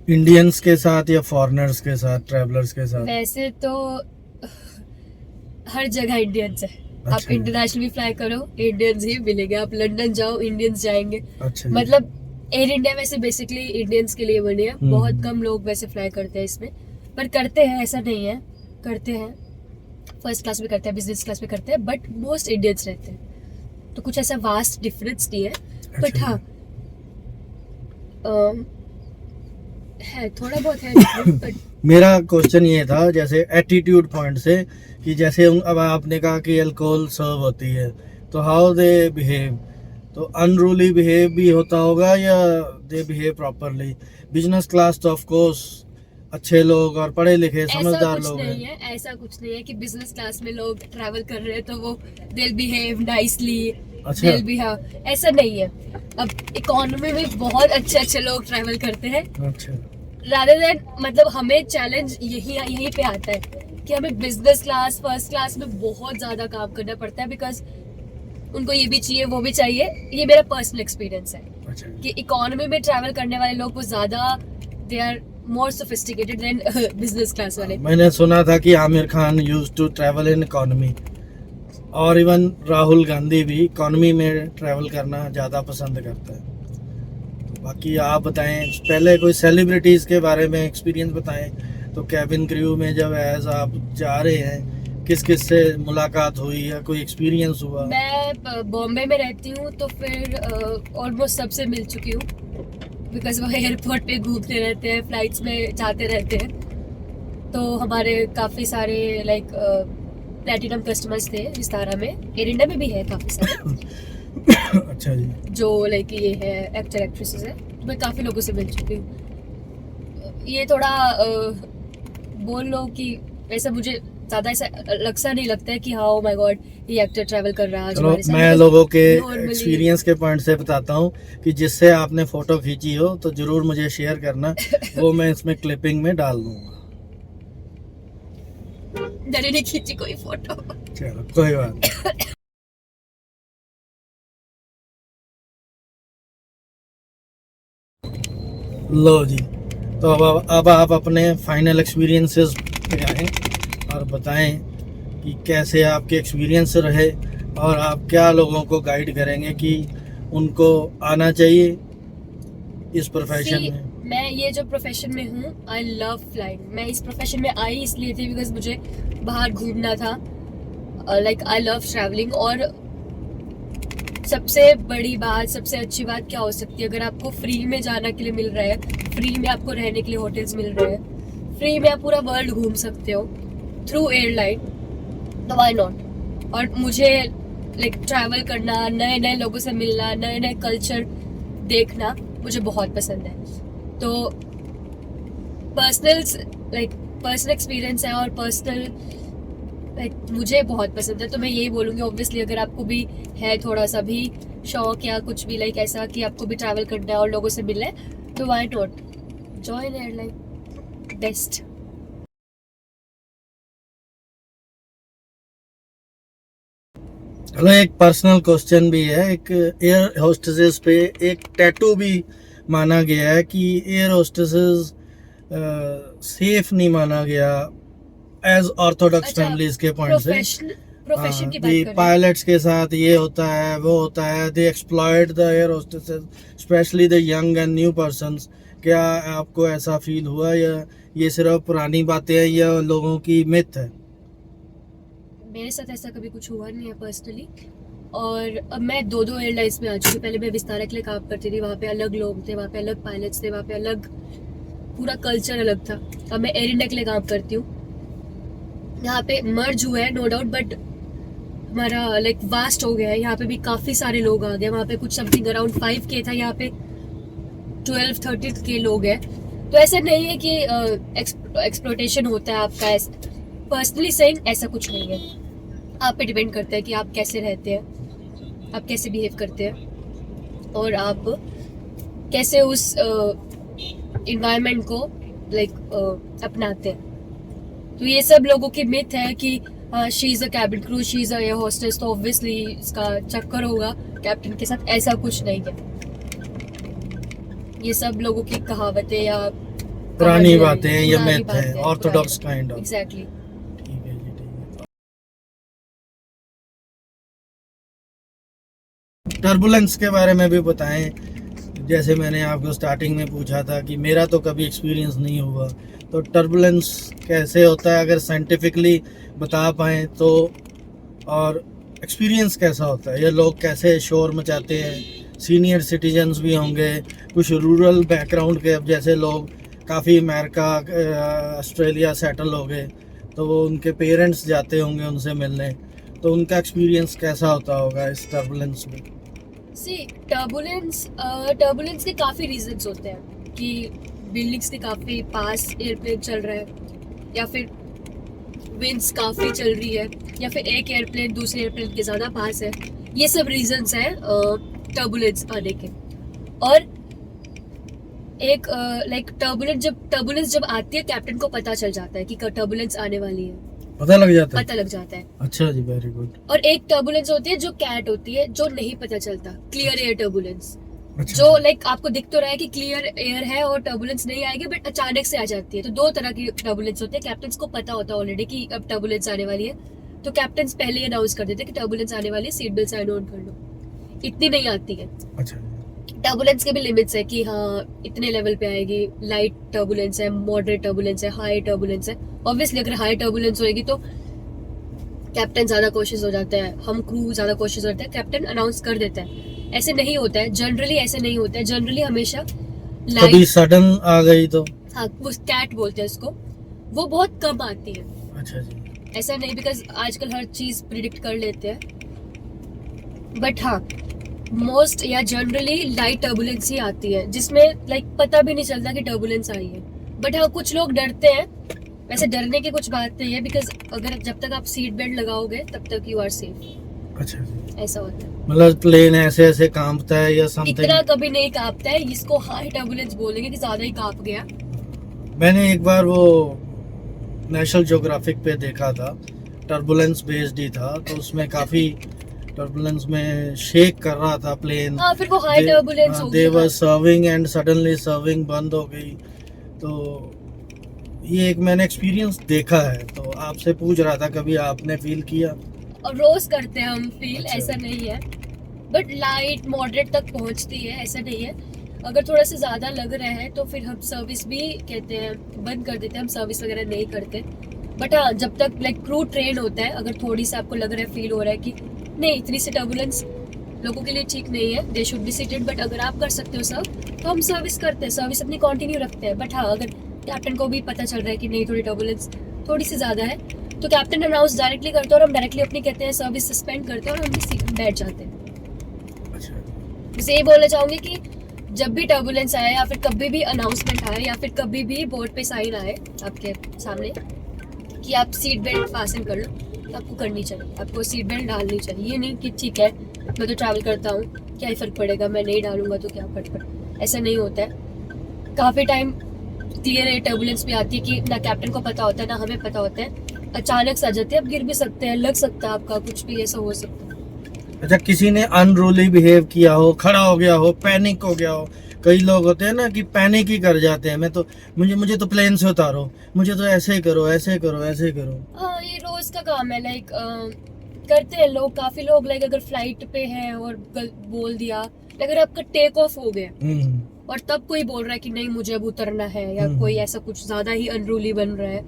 इंडियंस के साथ या फॉरेनर्स के साथ, ट्रैवलर्स के साथ? वैसे तो हर जगह इंडियंस है, आप अच्छा। इंटरनेशनल भी फ्लाई करो इंडियंस ही मिलेंगे, आप लंदन जाओ इंडियंस जाएंगे। अच्छा जी। मतलब एयर इंडिया वैसे बेसिकली इंडियंस के लिए बनी है, बहुत कम लोग वैसे फ्लाई करते हैं इसमें, पर करते हैं, ऐसा नहीं है, करते हैं, फर्स्ट क्लास में करते हैं, बिजनेस क्लास में करते हैं, बट मोस्ट इंडियंस रहते हैं, तो कुछ ऐसा वास्ट डिफरेंस नहीं है। बट अच्छा। हाँ है, थोड़ा बहुत है difference, but मेरा क्वेश्चन ये था, जैसे एटीट्यूड पॉइंट से, कि जैसे अब आपने कहा कि अल्कोहल सर्व होती है, तो हाउ दे बिहेव? तो अनरूली बिहेव भी होता होगा या they behave properly? Business class तो ऑफ कोर्स अच्छे लोग और पढ़े लिखे ऐसा समझदार कुछ लोग नहीं हैं। है, ऐसा कुछ नहीं है कि बिजनेस क्लास में लोग ट्रैवल कर रहे हैं तो वो दिल बिहेव नाइसली, अच्छा। दिल भी, हाँ, ऐसा नहीं है। अब इकोनॉमी में बहुत अच्छे अच्छे लोग ट्रैवल करते हैं, अच्छा। रादर देन मतलब हमें चैलेंज यहीं पे आता है कि हमें बिजनेस क्लास, फर्स्ट क्लास में बहुत ज्यादा काम करना पड़ता है, बिकॉज उनको ये भी चाहिए, वो भी चाहिए। ये मेरा पर्सनल एक्सपीरियंस है अच्छा। कि इकोनॉमी में ट्रैवल करने वाले लोग वो ज्यादा, they are more sophisticated than business class वाले। मैंने सुना था कि Aamir Khan used to travel in economy, और इवन राहुल गांधी भी इकोनॉमी में ट्रैवल करना ज़्यादा पसंद करता है। तो बाकी आप बताएं, पहले कोई सेलिब्रिटीज़ के बारे में एक्सपीरियंस बताएं। तो कैबिन क्रू में जब एज आप जा रहे हैं, किस किस से मुलाकात हुई या कोई एक्सपीरियंस हुआ? मैं बॉम्बे में रहती हूँ, तो फिर ऑलमोस्ट सबसे मिल चुकी हूँ, बिकॉज वो एयरपोर्ट पे घूमते रहते हैं, फ्लाइट्स में जाते रहते हैं, तो हमारे काफ़ी सारे लाइक प्लेटिनम कस्टमर्स थे विस्तारा में, एयर इंडिया में भी है काफ़ी सारे अच्छा जी। जो लाइक ये है एक्टर एक्ट्रेसेस है, तो मैं काफ़ी लोगों से मिल चुकी हूँ। ये थोड़ा बोल लो कि वैसे मुझे ज़्यादा ऐसा लगसा नहीं लगता है कि हाँ ओ माय गॉड ये एक्टर ट्रैवल कर रहा है आज चलो, हमारे साथ, मैं because लोगों के normally- एक्सपीरियंस के पॉइंट से बताता हूँ कि जिससे आपने फ़ोटो खींची हो तो ज़रूर मुझे शेयर करना, वो मैं इसमें क्लिपिंग में डाल दूँगा। मैंने नहीं खींची कोई फोटो। चलो, कोई बात नहीं। लो जी, तो अब आप अपने फाइनल एक्सपीरियंसेस पे आएँ और बताएं कि कैसे आपके एक्सपीरियंस रहे, और आप क्या लोगों को गाइड करेंगे कि उनको आना चाहिए इस प्रोफेशन See, में। मैं ये जो प्रोफेशन में हूँ, आई लव फ्लाइंग। मैं इस प्रोफेशन में आई इसलिए थी बिकॉज मुझे बाहर घूमना था, लाइक आई लव ट्रैवलिंग, और सबसे बड़ी बात, सबसे अच्छी बात क्या हो सकती है? अगर आपको फ्री में जाना के लिए मिल रहा है, फ्री में आपको रहने के लिए होटल्स मिल रहे हैं, फ्री में आप पूरा वर्ल्ड घूम सकते हो थ्रू एयरलाइन, तो व्हाई नॉट? और मुझे लाइक ट्रैवल करना, नए नए लोगों से मिलना, नए नए कल्चर देखना मुझे बहुत पसंद है। तो पर्सनल एक्सपीरियंस है और पर्सनल मुझे बहुत पसंद है। तो मैं यही बोलूँगी, ऑब्वियसली अगर आपको भी है थोड़ा सा भी शौक या कुछ भी लाइक ऐसा कि आपको भी ट्रैवल करना है और लोगों से मिलना है, तो why not join airline, best. चलो एक पर्सनल क्वेश्चन भी है, एक एयर होस्टेसेस पे एक टैटू भी माना गया है कि एयर होस्टेसेस सेफ नहीं माना गया एज ऑर्थोडॉक्स अच्छा, फैमिलीज के पॉइंट से। प्रोफेशन की बात कर रहे हैं। पायलट्स के साथ ये होता है, वो होता है, they exploit the air hostesses specially the young and new persons. क्या आपको ऐसा फील हुआ या ये सिर्फ पुरानी बातें हैं या लोगों की मिथ है? मेरे साथ ऐसा कभी कुछ हुआ नहीं है पर्सनली। और अब मैं 2 एयरलाइंस में आ चुकी हूँ। पहले मैं विस्तारा के लिए काम करती थी, वहाँ पे अलग लोग थे, वहाँ पे अलग पायलट्स थे, वहाँ पे अलग पूरा कल्चर अलग था। अब मैं एयर इंडिया के लिए काम करती हूँ। यहाँ पे मर्ज हुआ है नो डाउट, बट हमारा लाइक वास्ट हो गया है। यहाँ पे भी काफी सारे लोग आ गए। वहाँ पे कुछ समथिंग अराउंड 5K था, यहाँ पे 12-13K लोग हैं। तो ऐसा नहीं है कि एक्सप्लोटेशन होता है आपका। पर्सनली सेइंग ऐसा कुछ नहीं है। आप पे डिपेंड करता है कि आप कैसे रहते हैं, आप कैसे बिहेव करते हैं और आप कैसे उस इन्वायरमेंट को लाइक अपनाते हैं। तो ये सब लोगों की मिथ है कि she is a cabin crew, she is a air hostess, तो ऑब्वियसली इसका चक्कर होगा कैप्टन के साथ। ऐसा कुछ नहीं है। ये सब लोगों की कहावतें या पुरानी बातें हैं या मिथ है, ऑर्थोडॉक्स काइंड ऑफ। एग्जैक्टली। ठीक है जी, ठीक है। टर्बुलेंस के बारे में भी बताएं। जैसे मैंने आपको स्टार्टिंग में पूछा था कि मेरा तो कभी एक्सपीरियंस नहीं हुआ, तो टर्बुलेंस कैसे होता है अगर साइंटिफिकली बता पाएँ तो, और एक्सपीरियंस कैसा होता है, ये लोग कैसे शोर मचाते हैं? सीनियर सिटीजन्स भी होंगे, कुछ रूरल बैकग्राउंड के, अब जैसे लोग काफ़ी अमेरिका ऑस्ट्रेलिया सेटल हो गए, तो वो उनके पेरेंट्स जाते होंगे उनसे मिलने, तो उनका एक्सपीरियंस कैसा होता होगा इस टर्बुलेंस में? टर्बुलेंस के काफ़ी रीजंस होते हैं कि बिल्डिंग्स के काफ़ी पास एयरप्लेन चल रहा है, या फिर विंड्स काफ़ी चल रही है, या फिर एक एयरप्लेन दूसरे एयरप्लेन के ज़्यादा पास है। ये सब रीजंस हैं टर्बुलेंस आने के। और एक लाइक टर्बुलेंस जब आती है, कैप्टन को पता चल जाता है कि टर्बुलेंस आने वाली है, पता लग जाता है? पता लग जाता है। अच्छा जी, वेरी गुड। और एक टर्बुलेंस होती है जो कैट होती है, जो नहीं पता चलता, क्लियर एयर टर्बुलेंस। अच्छा। जो लाइक आपको दिख तो रहा है कि क्लियर एयर है और टर्बुलेंस नहीं आएगी, बट अचानक से आ जाती है। तो 2 तरह की टर्बुलेंस होते हैं। कैप्टन को पता होता है ऑलरेडी कि अब टर्बुलेंस आने वाली है, तो कैप्टन पहले ही अनाउंस कर देते हैं कि टर्बुलेंस आने वाली है, सीट बेल्ट साइन ऑन कर लो। इतनी नहीं आती है। अच्छा। टर्बुलेंस के भी लिमिट्स है कि हाँ इतने लेवल पे आएगी। लाइट टर्बुलेंस है, मॉडरेट टर्बुलेंस है, हाई टर्बुलेंस है। ऑब्वियसली अगर हाई टर्बुलेंस होगी तो कैप्टन ज्यादा कोशिश हो जाता है, हम क्रू ज्यादा कोशिश करते हैं, कैप्टन अनाउंस कर देता है। ऐसे नहीं होता है जनरली, ऐसे नहीं होता है जनरली। हमेशा कभी सडन आ गई तो? हाँ, वो कैट बोलते हैं इसको, वो बहुत कम आती है। अच्छा जी। ऐसा नहीं, बिकॉज आजकल हर चीज प्रिडिक्ट कर लेते हैं। बट हाँ, मोस्ट या जनरली लाइट टर्बुलेंस ही आती है, जिसमें लाइक पता भी नहीं चलता कि टर्बुलेंस आई है। बट हाँ, कुछ लोग डरते हैं। वैसे डरने की कुछ बात नहीं है, बिकॉज अगर जब तक आप सीट बेल्ट लगाओगे तब तक यू आर सेफ। अच्छा जी। ऐसा होता है। मतलब प्लेन ऐसे ऐसे कांपता है या समथिंग? इतना कभी नहीं कांपता है, इसको हाई टर्बुलेंस बोलेंगे कि ज्यादा ही कांप गया। मैंने एक बार वो नेशनल ज्योग्राफिक पे देखा था, टर्बुलेंस बेस्ड ही था, तो उसमें काफी टर्बुलेंस में शेक कर रहा था प्लेन। हाँ, फिर वो हाई टर्बुलेंस हो दे गया। वर सर्विंग एंड सडनली सर्विंग बंद हो गई। तो ये एक मैंने एक्सपीरियंस देखा है, तो आपसे पूछ रहा था कभी आपने फील किया? और रोज करते हैं हम फील। अच्छा। ऐसा नहीं है, बट लाइट मॉडरेट तक पहुंचती है, ऐसा नहीं है। अगर थोड़ा सा ज्यादा लग रहा है तो फिर हम सर्विस भी कहते हैं बंद कर देते हैं, हम सर्विस वगैरह नहीं करते। बट हाँ, जब तक लाइक क्रू ट्रेन होता है, अगर थोड़ी सी आपको लग रहा है, फील हो रहा है कि नहीं इतनी सी टर्बुलेंस लोगों के लिए ठीक नहीं है, they should be seated. But अगर आप कर सकते हो सर्व तो हम सर्विस करते हैं, सर्विस अपनी कंटिन्यू रखते हैं। बट हाँ, अगर कैप्टन को भी पता चल रहा है कि नहीं थोड़ी टर्बुलेंस थोड़ी सी ज़्यादा है, तो कैप्टन अनाउंस डायरेक्टली करते हैं और हम डायरेक्टली अपनी कहते हैं सर्विस सस्पेंड करते हैं और हम भी सीट बैठ जाते हैं। अच्छा, बस ये बोलना चाहूँगी कि जब भी टर्बुलेंस आए या फिर कभी भी अनाउंसमेंट आए या फिर कभी भी बोर्ड पे साइन आए आपके सामने कि आप सीट बेल्ट फासन कर लो, तो आपको करनी चाहिए, आपको सीट बेल्ट डालनी चाहिए। ये नहीं कि ठीक है मैं तो ट्रैवल करता हूँ, क्या ही फ़र्क पड़ेगा, मैं नहीं डालूंगा तो क्या फ़र्क पड़ेगा, ऐसा नहीं होता है। काफ़ी टाइम क्लियर टर्बुलेंस भी आती है कि ना कैप्टन को पता होता है ना हमें पता होता है, अचानक से आ जाते हैं, आप गिर भी सकते हैं, लग सकता है आपका, कुछ भी ऐसा हो सकता है। अच्छा, किसी ने अनरूली बिहेव किया हो, खड़ा हो गया हो, पैनिक हो गया हो, कई लोग होते हैं ना कि पैनिक ही कर जाते हैं, मैं तो मुझे तो प्लेन से उतारो, मुझे तो ऐसे ही करो, ऐसे करो, ऐसे करो। हाँ, ये रोज का काम है, लाइक करते हैं लोग, काफी लोग। लाइक अगर फ्लाइट पे है और बोल दिया, अगर आपका टेक ऑफ हो गया और तब कोई बोल रहा है कि नहीं मुझे अब उतरना है, या कोई ऐसा कुछ ज्यादा ही अनरूली बन रहा है,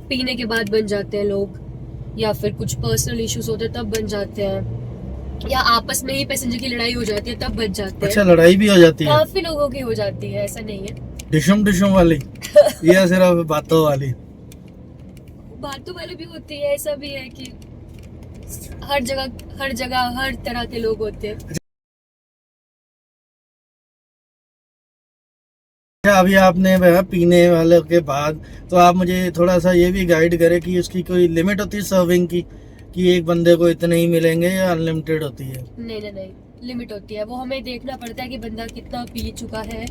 पीने के बाद बन जाते हैं लोग, या फिर कुछ पर्सनल इश्यूज होते हैं तब बन जाते हैं, या आपस में ही पैसेंजर की लड़ाई हो जाती है तब बच जाते हैं। अच्छा, लड़ाई भी हो जाती है? काफी लोगों की हो जाती है, ऐसा नहीं है। डिशुम वाली या सिर्फ बातों वाली? बातों वाली भी होती है, ऐसा भी है कि हर जगह हर तरह के लोग होते हैं। अच्छा, अभी आपने वह पीने वाले के बाद, तो आप मुझे थोड़ा सा ये भी गाइड करें कि उसकी कोई लिमिट होती है सर्विंग की, कि एक बंदे को इतने ही मिलेंगे या अनलिमिटेड होती है? नहीं, लिमिट होती है। वो हमें देखना पड़ता है कि बंदा कितना पी चुका है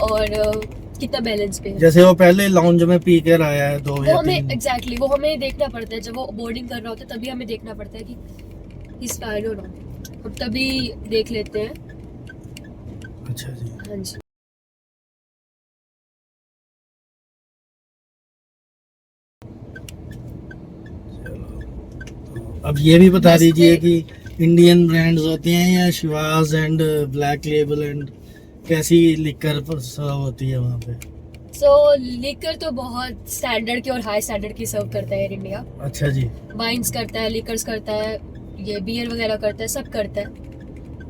और कितना बैलेंस पे है। जैसे वो पहले लाउंज में पी कर आया है 2 वो या हमें 3। एग्जैक्टली वो हमें देखना पड़ता है, जब वो बोर्डिंग कर रहा होता है तभी हमें देखना पड़ता है कि इस फाइन और हम तभी देख लेते हैं। अच्छा जी। हाँ जी। अब ये भी बता बस दीजिए पे- कि इंडियन ब्रांड्स होती हैं या Chivas and black label and कैसी लिकर सर्व होती है वहाँ पे? सो लिकर तो बहुत स्टैंडर्ड की और हाई स्टैंडर्ड की सर्व करता है एयर इंडिया। अच्छा जी। वाइन्स करता है, लिकर्स करता है, ये बियर वगैरह करता है, सब करता है।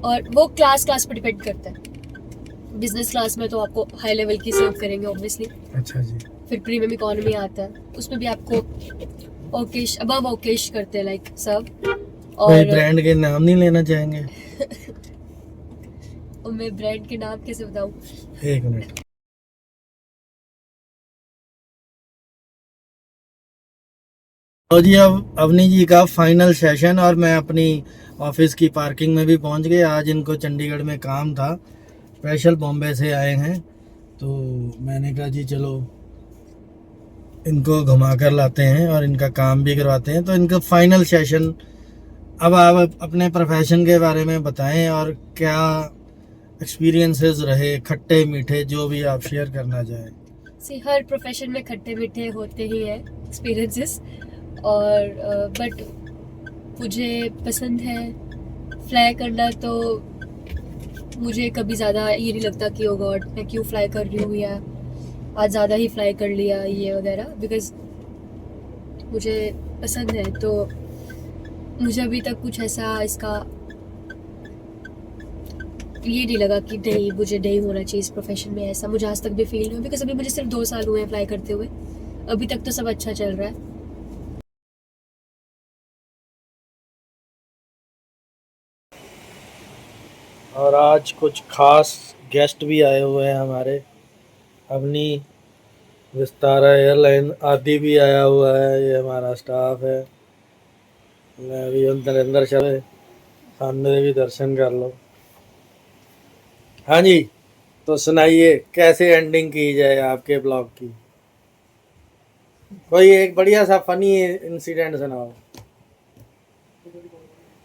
और वो क्लास पर डिपेंड करता है। बिजनेस क्लास में तो आपको हाई लेवल की सर्व करेंगे ऑब्वियसली। अच्छा जी। फिर प्रीमियम इकोनॉमी आता है, उसमें भी आपको ओकेश अबव ओकेश करते हैं, लाइक सर्व। कोई और ब्रांड के नाम नहीं लेना चाहेंगे? मैं ब्रांड के नाम कैसे बताऊं? एक मिनट। तो जी, अब अवनी जी का फाइनल सेशन, और मैं अपनी ऑफिस की पार्किंग में भी पहुंच गए। आज इनको चंडीगढ़ में काम था, स्पेशल बॉम्बे से आए हैं, तो मैंने कहा जी चलो इनको घुमा कर लाते हैं और इनका काम भी करवाते हैं। तो इनका फाइनल सेशन, अब आप अपने प्रोफेशन के बारे में बताएं और क्या एक्सपीरियंसेस रहे, खट्टे मीठे, जो भी आप शेयर करना चाहें। हर प्रोफेशन में खट्टे मीठे होते ही हैं एक्सपीरियंसेस, और बट मुझे पसंद है फ्लाई करना, तो मुझे कभी ज़्यादा ये नहीं लगता कि ओ गॉड मैं क्यों फ्लाई कर रही हूँ, या आज ज़्यादा ही फ्लाई कर लिया ये वगैरह, बिकॉज मुझे पसंद है। तो मुझे अभी तक कुछ ऐसा इसका ये नहीं लगा कि नहीं मुझे नहीं होना चाहिए इस प्रोफेशन में, ऐसा मुझे आज तक भी फील नहीं हुआ, बिकॉज अभी मुझे सिर्फ 2 साल हुए हैं फ्लाई करते हुए, अभी तक तो सब अच्छा चल रहा है। और आज कुछ खास गेस्ट भी आए हुए हैं हमारे, अपनी विस्तारा एयरलाइन आदि भी आया हुआ है, ये हमारा स्टाफ है। मैं अभी अंदर चले, सामने भी दर्शन कर लो। हाँ जी, तो सुनाइए कैसे एंडिंग की जाए आपके ब्लॉग की? कोई एक बढ़िया सा फनी इंसिडेंट सुनाओ।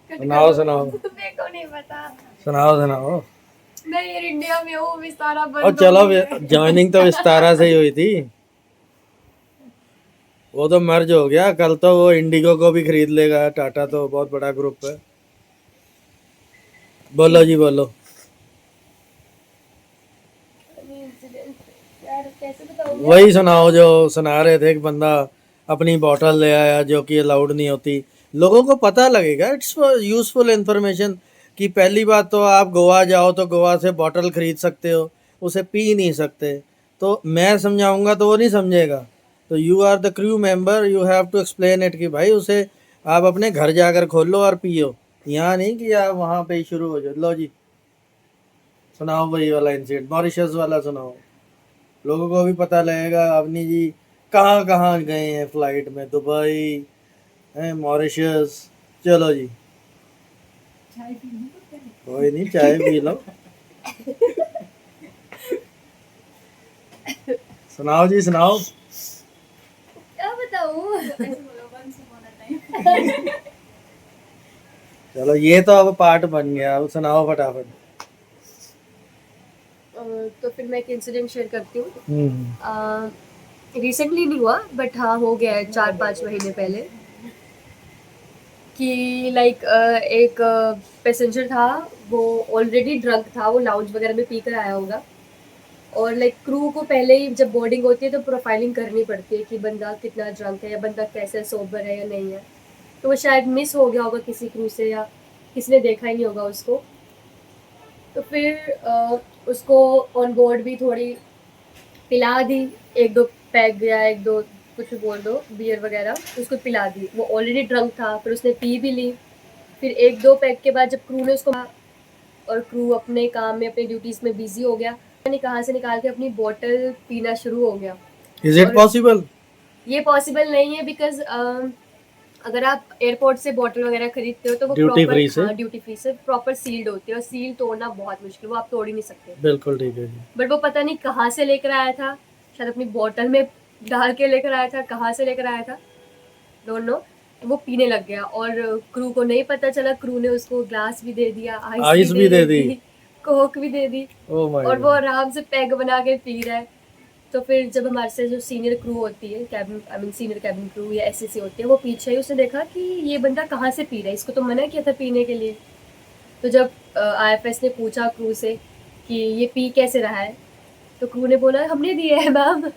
सुनाओ मेरे को नहीं पता। सुनाओ। मैं एयर इंडिया में हूँ, विस्तारा बंद और चलो, ज्वाइनिंग तो विस्तारा से ही हुई थी, वो तो मर्ज हो गया, कल तो वो इंडिगो को भी खरीद लेगा। टाटा तो बहुत बड़ा ग्रुप है। बोलो जी बोलो। वही सुनाओ जो सुना रहे थे, एक बंदा अपनी बोतल ले आया जो कि अलाउड नहीं होती। लोगों को पता लगेगा, इट्स यूजफुल इंफॉर्मेशन। कि पहली बात तो आप गोवा जाओ तो गोवा से बॉटल खरीद सकते हो, उसे पी नहीं सकते। तो मैं समझाऊंगा तो वो नहीं समझेगा। तो you are the crew member, you have to explain it कि भाई उसे आप अपने घर जाकर खोलो और पियो, यहाँ नहीं कि आप वहाँ पे ही शुरू हो जाओ। लो जी, सुनाओ वही वाला इंसिडेंट, मॉरिशस वाला सुनाओ, लोगों को भी पता लगेगा अवनी जी कहाँ कहाँ गए हैं फ्लाइट में, दुबई है, मॉरिशस। चलो जी, कोई नहीं, चाय पी लो। सुनाओ जी, सुनाओ। क्या बताऊँ। चलो ये तो अब पार्ट बन गया, अब सुनाओ फटाफट। तो फिर मैं एक इंसिडेंट शेयर करती हूँ। हम्म, रिसेंटली नहीं हुआ बट हाँ हो गया है 4-5 महीने पहले कि लाइक एक पैसेंजर था, वो ऑलरेडी ड्रंक था, वो लाउंज वगैरह में पी कर आया होगा। और लाइक क्रू को पहले ही जब बोर्डिंग होती है तो प्रोफाइलिंग करनी पड़ती है कि बंदा कितना ड्रंक है या बंदा कैसे सोबर है या नहीं है। तो वो शायद मिस हो गया होगा किसी क्रू से या किसी ने देखा ही नहीं होगा उसको। तो फिर उसको ऑन बोर्ड भी थोड़ी पिला दी, 1-2 पैग या 1-2 कुछ बोल दो बियर वगैरह उसको पिला दी। वो ऑलरेडी ड्रंक था, फिर उसने पी भी ली। फिर 1-2 पैग के बाद जब क्रू ने उसको और क्रू अपने काम में अपनी ड्यूटीज में बिजी हो गया, मैंने कहाँ से निकाल के अपनी बोतल पीना शुरू हो गया। इज इट और पॉसिबल? ये पॉसिबल नहीं है बिकॉज अगर आप एयरपोर्ट से बोतल वगैरह खरीदते हो तो वो ड्यूटी प्रॉपर फ्री से? ड्यूटी फ्री से प्रॉपर सील्ड होती है और सील तोड़ना बहुत मुश्किल, वो आप तोड़ ही नहीं सकते। बिल्कुल ठीक है जी। बट वो पता नहीं कहाँ से लेकर आया था, शायद अपनी बोतल में डाल के लेकर आया था, कहाँ से लेकर आया था डोंट नो। वो पीने लग गया और क्रू को नहीं पता चला। क्रू ने उसको ग्लास भी दे दिया, आइस भी दे दी, कोक भी दे दी ओह माय और वो गॉड। आराम से पैग बना के पी रहा है। तो फिर जब हमारे से जो सीनियर क्रू होती है, cabin I mean senior cabin crew या एसएससी होती है, वो पीछे ही उसने देखा कि ये बंदा कहाँ से पी रहा है, इसको तो मना किया था पीने के लिए। तो जब आईएफएस ने पूछा क्रू से कि ये पी कैसे रहा है, तो क्रू ने बोला हमने दी है मैम,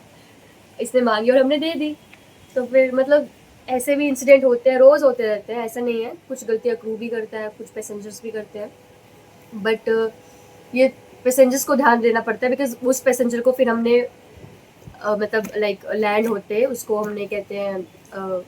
इसने मांगी और हमने दे दी। तो फिर मतलब ऐसे भी इंसिडेंट होते हैं, रोज़ होते रहते हैं, ऐसा नहीं है। कुछ गलतियाँ क्रू भी करता है, कुछ पैसेंजर्स भी करते हैं, बट ये पैसेंजर्स को ध्यान देना पड़ता है बिकॉज उस पैसेंजर को फिर हमने मतलब लाइक लैंड होते उसको हमने कहते हैं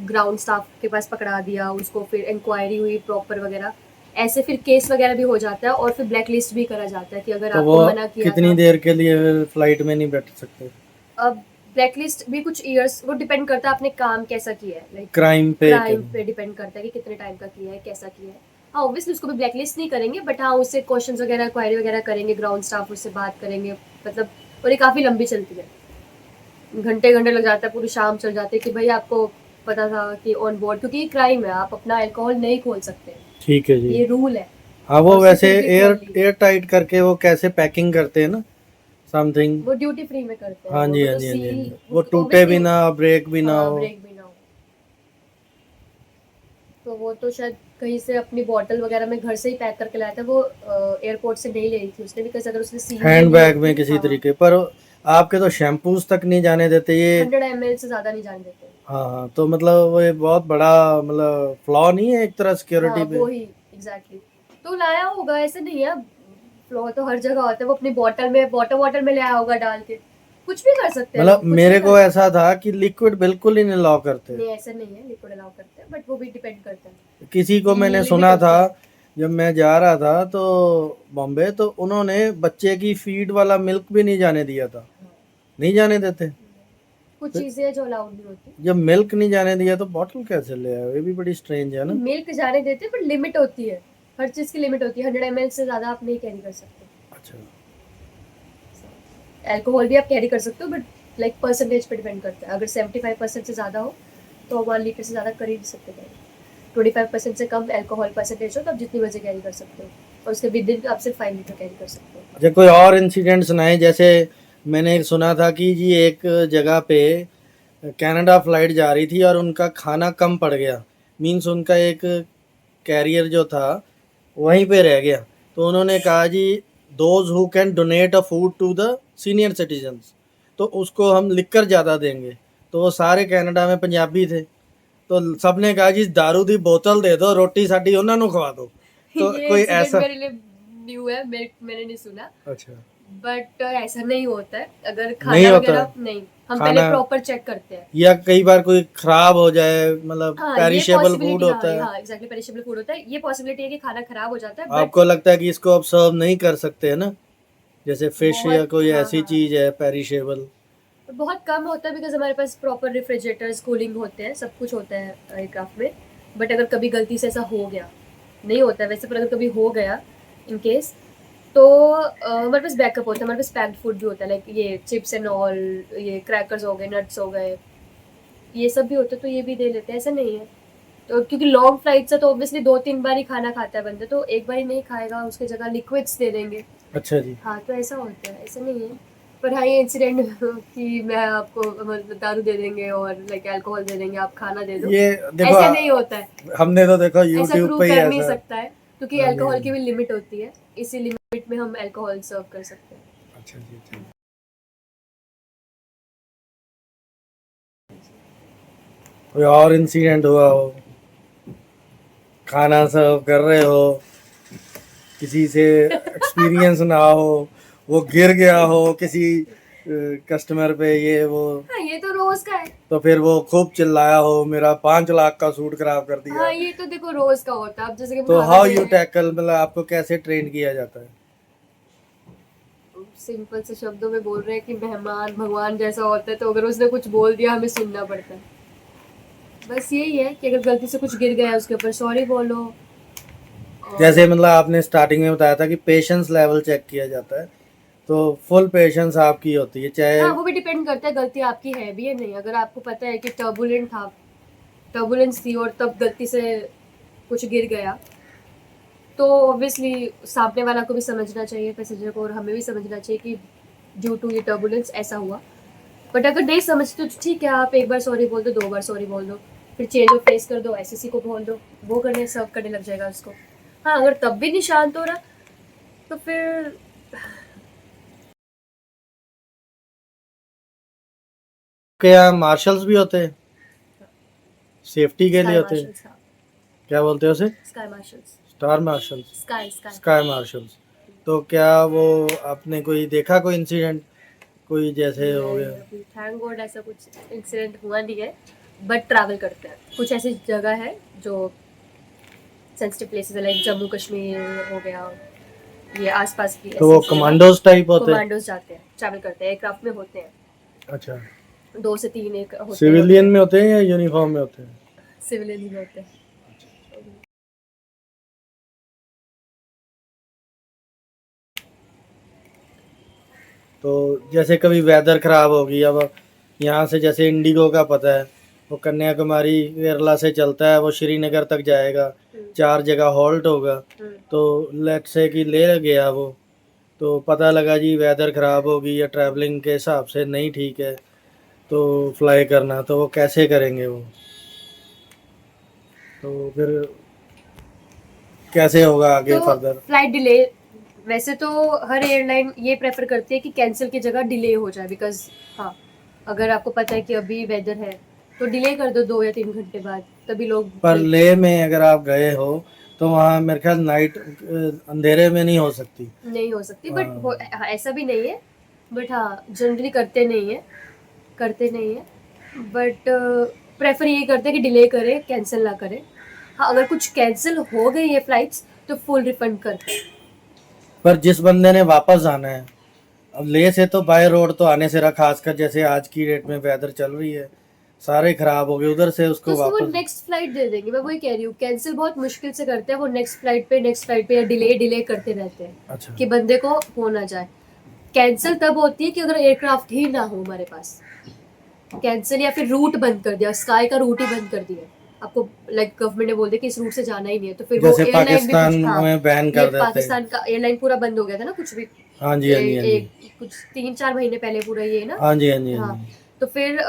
ग्राउंड स्टाफ के पास पकड़ा दिया, उसको फिर इंक्वायरी हुई प्रॉपर वगैरह, ऐसे फिर केस वगैरह भी हो जाता है और फिर ब्लैक लिस्ट भी करा जाता है कि अगर तो आपको वो मना किया कितनी था। देर के लिए फ्लाइट में नहीं बैठ सकते? अब ब्लैक लिस्ट भी कुछ ईयर्स, वो डिपेंड करता है आपने काम कैसा किया है, लाइक क्राइम पे डिपेंड करता है कि कितने टाइम का किया है, कैसा किया है। हाँ ऑब्वियसली उसको भी ब्लैक लिस्ट नहीं करेंगे बट हाँ उससे क्वेश्चन वगैरह क्वायरी वगैरह करेंगे, ग्राउंड स्टाफ उससे बात करेंगे, मतलब। और ये काफ़ी लंबी चलती है, घंटे घंटे लग जाता है, पूरी शाम चल जाती है कि भाई आपको पता था कि ऑन बोर्ड, क्योंकि ये क्राइम है, आप अपना अल्कोहल नहीं खोल सकते, ठीक है जी। ये रूल है। हाँ वो और वैसे सिक्योरिटी एयर खोल ली। एयर टाइट करके वो कैसे पैकिंग करते हैं ना, समथिंग। वो ड्यूटी फ्री में करते हैं हाँ वो, जी, वो हाँ तो जी, हाँ जी, हाँ सील जी। वो टूटे भी ना, ब्रेक भी ना हाँ हो। ब्रेक भी ना हो। तो वो तो शायद कहीं से अपनी बॉटल वगैरह में घर से ही पैक करके लाया था, वो एयरपोर्ट से नहीं ले रही थी उसने, बिकॉज अगर उसने सील हैंड बैग में किसी तरीके पर। आपके तो शैम्पूज तक नहीं जाने देते ये। 100 ml से ज़्यादा नहीं जाने देते। हाँ हाँ, तो मतलब वो ये बहुत बड़ा मतलब फ्लॉ नहीं है एक तरह सिक्योरिटी हाँ पे? वो ही एग्जैक्टली। तो लाया होगा, ऐसे नहीं है, फ्लो तो हर जगह होता है, वो अपनी बॉटल में वाटर में लाया होगा डाल के, कुछ भी कर सकते हैं मतलब लोग, कुछ मेरे भी को कर ऐसा था कि लिक्विड बिल्कुल ही नहीं अलाउ करते। नहीं ऐसा नहीं है, लिक्विड अलाउ करते हैं बट वो भी डिपेंड करता है। किसी को मैंने limit सुना होती था, है। जब मैं जा रहा था तो बॉम्बे, तो उन्होंने बच्चे की फीड वाला मिल्क भी नहीं जाने दिया था। नहीं जाने देते। कुछ चीजें हैं जो अलाउड नहीं होती। जब मिल्क नहीं जाने दिया तो बॉटल कैसे ले आए? ये भी बड़ी स्ट्रेंज है ना। मिल्क जाने देते हैं, पर लिमिट होती है, हर चीज की लिमिट होती है, 100 ml से ज्यादा आप नहीं कैरी कर सकते। अच्छा, अल्कोहल भी आप कैरी कर सकते हो बट लाइक परसेंटेज पे डिपेंड करता है, अगर 75% से ज़्यादा हो तो 1 लीटर से ज़्यादा कर ही नहीं सकते कैरी। 25% से कम अल्कोहल परसेंटेज हो तो आप जितनी मर्जी कैरी कर सकते हो, और उसके विद इन आप सिर्फ 5 लीटर कैरी कर सकते हो। अच्छा कोई और इंसिडेंट सुनाए। जैसे मैंने एक सुना था कि जी एक जगह पे कनाडा फ्लाइट जा रही थी और उनका खाना कम पड़ गया, मीन्स उनका एक कैरियर जो था वहीं पे रह गया। तो उन्होंने कहा जी those who can donate a food to the senior citizens, तो उसको हम लिख कर ज़्यादा देंगे। तो वो सारे कनाडा में पंजाबी थे, तो सब ने कहा जी दारू दी बोतल दे दो, रोटी साडी उन्होंने खवा दो। तो ये कोई incident ऐसा मेरे लिए न्यू है, मैंने नहीं सुना, अच्छा बट ऐसा नहीं होता है। अगर नहीं खाना होता वगैरह नहीं, हम पहले खाना प्रॉपर चेक करते हैं। या कई बार कोई खराब हो जाए मतलब हाँ, ये पेरिशेबल फूड पॉसिबिलिटी, हाँ होता है हाँ एग्जैक्टली, पेरिशेबल फूड होता है, ये पॉसिबिलिटी है कि खाना खराब हो जाता है, बट आपको लगता है कि इसको आप सर्व नहीं कर सकते है ना जैसे फिश या बहुत, कोई हाँ ऐसी हाँ, चीज है पेरिशेबल बहुत कम होता है, बिकॉज हमारे पास प्रॉपर रेफ्रिजरेटर्स, कूलिंग होते हैं, सब कुछ होता है एयरक्राफ्ट में। बट अगर कभी गलती से ऐसा हो गया, नहीं होता है वैसे, पर अगर कभी हो गया इन केस, तो हमारे पास बैकअप होता है, हमारे पास पैक्ड फूड भी होता है, लाइक ये चिप्स एंड ऑल, ये क्रैकर्स हो गए, नट्स हो गए, ये सब भी होता है, तो ये भी दे लेते हैं, ऐसा नहीं है। तो क्योंकि लॉन्ग फ्लाइट से तो ऑब्वियसली 2-3 बार ही खाना खाता है बंदा, तो एक बार ही नहीं खाएगा, उसके जगह लिक्विड्स दे देंगे। अच्छा जी हाँ, तो ऐसा होता है, ऐसा नहीं है। पर हाँ, ये इंसिडेंट कि मैं आपको मतलब दारू दे देंगे और लाइक अल्कोहल दे देंगे, आप खाना दे दो, ये देखो ऐसा नहीं होता है। हमने तो देखो ऐसा यूट्यूब क्रू पे ही कर नहीं ऐसा सकता है, क्योंकि हाँ जी हाँ अल्कोहल की जी भी लिमिट होती है, इसी लिमिट में हम अल्कोहल सर्व कर सकते हैं। अच्छा जी अच्छा जी। कोई और इंसिडेंट हुआ हो खाना सर्व कर रहे हो किसी से एक्सपीरियंस ना हो वो गिर गया हो किसी कस्टमर पे ये वो हाँ, ये तो रोज का है। तो फिर वो खूब चिल्लाया हो मेरा 5 लाख का सूट खराब कर दिया हाँ, ये तो देखो रोज का होता है। अब जैसे कि हम तो खाना हाउ दे यू रहे हैं, टैकल मतलब आपको कैसे ट्रेन किया जाता है सिंपल से शब्दों में बोल रहे हैं कि मेहमान भगवान जैसा होता है, तो अगर उसने कुछ बोल दिया हमें सुनना पड़ता है। बस यही है कि अगर गलती से कुछ गिर गया उसके ऊपर सॉरी बोलो। जैसे और मतलब आपने स्टार्टिंग में बताया था कि पेशेंस लेवल चेक किया जाता है तो फुल पेशेंस आपकी होती है चाहे हाँ, वो भी डिपेंड करता है गलती आपकी है भी या नहीं। अगर आपको पता है कि टर्बुलेंट था, टर्बुलेंस थी और तब गलती से कुछ गिर गया, तो ऑब्वियसली सामने वाला को भी समझना चाहिए, पैसेंजर को, और हमें भी समझना चाहिए कि ड्यू टू ये टर्बुलेंस ऐसा हुआ। बट अगर नहीं समझते तो ठीक है, आप एक बार सॉरी बोल दो, 2 बार सॉरी बोल दो, फिर चेंज ऑफ फेस कर दो, एसएससी को बोल दो, वो करने सर्व करने लग जाएगा उसको। हाँ, अगर तब भी नहीं शांत हो रहा, तो फिर क्या मार्शल्स भी होते हैं सेफ्टी के लिए स्काई होते हैं मार्शल्स। हाँ, क्या बोलते हैं उसे sky marshals, star marshals sky sky. Sky marshals तो क्या वो आपने कोई देखा कोई इंसिडेंट कोई जैसे हो नहीं, गया अभी थैंक गॉड ऐसा कुछ इंसिडेंट हुआ नहीं है। बट ट्रैवल करते हैं, कुछ ऐसी जगह है जो सेंसिटिव प्लेसेस है, लाइक जम्मू कश्मीर हो गया, ये आसपास की तो वो ऐसी जगह। कमांडोज टाइप होते हैं कमांडोज जाते हैं, ट्रैवल करते हैं, एयरक्राफ्ट में होते हैं, अच्छा 2 से 3 एक होते हैं सिविलियन उनमें। में होते हैं या यूनिफॉर्म में होते हैं सिविलियन में होते हैं। तो जैसे कभी वेदर ख़राब होगी अब यहाँ से जैसे इंडिगो का पता है वो कन्याकुमारी केरला से चलता है वो श्रीनगर तक जाएगा 4 जगह हॉल्ट होगा तो लेट से कि ले गया वो तो पता लगा जी वेदर ख़राब होगी या ट्रैवलिंग के हिसाब से नहीं ठीक है तो फ्लाई करना तो वो कैसे करेंगे वो तो फिर कैसे होगा आगे तो फर्दर फ्लाइट डिले, वैसे तो हर एयरलाइन ये प्रेफर करती है कि कैंसिल की जगह डिले हो जाए, बिकॉज हाँ, अगर आपको पता है कि अभी वेदर है तो डिले कर दो 2 या 3 घंटे बाद, तभी लोग पर लेह में अगर आप गए हो तो वहाँ मेरे ख्याल नाइट अंधेरे में नहीं हो सकती नहीं हो सकती, हाँ। बट ऐसा भी नहीं है। बट हाँ, जनरली करते नहीं है, करते नहीं है, बट प्रेफर यही करते हैं कि डिले करें, कैंसिल ना करें। हाँ, अगर कुछ कैंसिल हो गई है फ्लाइट्स तो फुल रिफंड करते हैं। पर जिस बंदे ने वापस आना है अब लेह से तो बाय रोड तो आने से रहा खासकर जैसे आज की डेट में वेदर चल रही है सारे खराब हो गए उधर से तो उसको उसको वो वापस नेक्स्ट फ्लाइट दे देंगे, मैं वही कह रही हूँ, कैंसिल बहुत मुश्किल से करते हैं वो, नेक्स्ट फ्लाइट पे या डिले करते रहते हैं अच्छा कि बंदे को हो ना जाए। कैंसिल तब होती है कि अगर एयरक्राफ्ट ही ना हो हमारे पास, कैंसिल या फिर रूट बंद कर दिया, स्काई का रूट ही बंद कर दिया आपको, लाइक गवर्नमेंट ने बोल दिया कि इस रूट से जाना ही नहीं है, तो फिर वो जैसे एयरलाइन भी पाकिस्तान कुछ, हाँ, में बैन ये कर देते पाकिस्तान का एयरलाइन पूरा बंद हो गया था ना कुछ भी, हाँ जी हाँ जी हाँ जी एक कुछ 3-4 महीने पहले पूरा ये ना। हाँ जी हाँ जी हाँ हाँ, जी तो फिर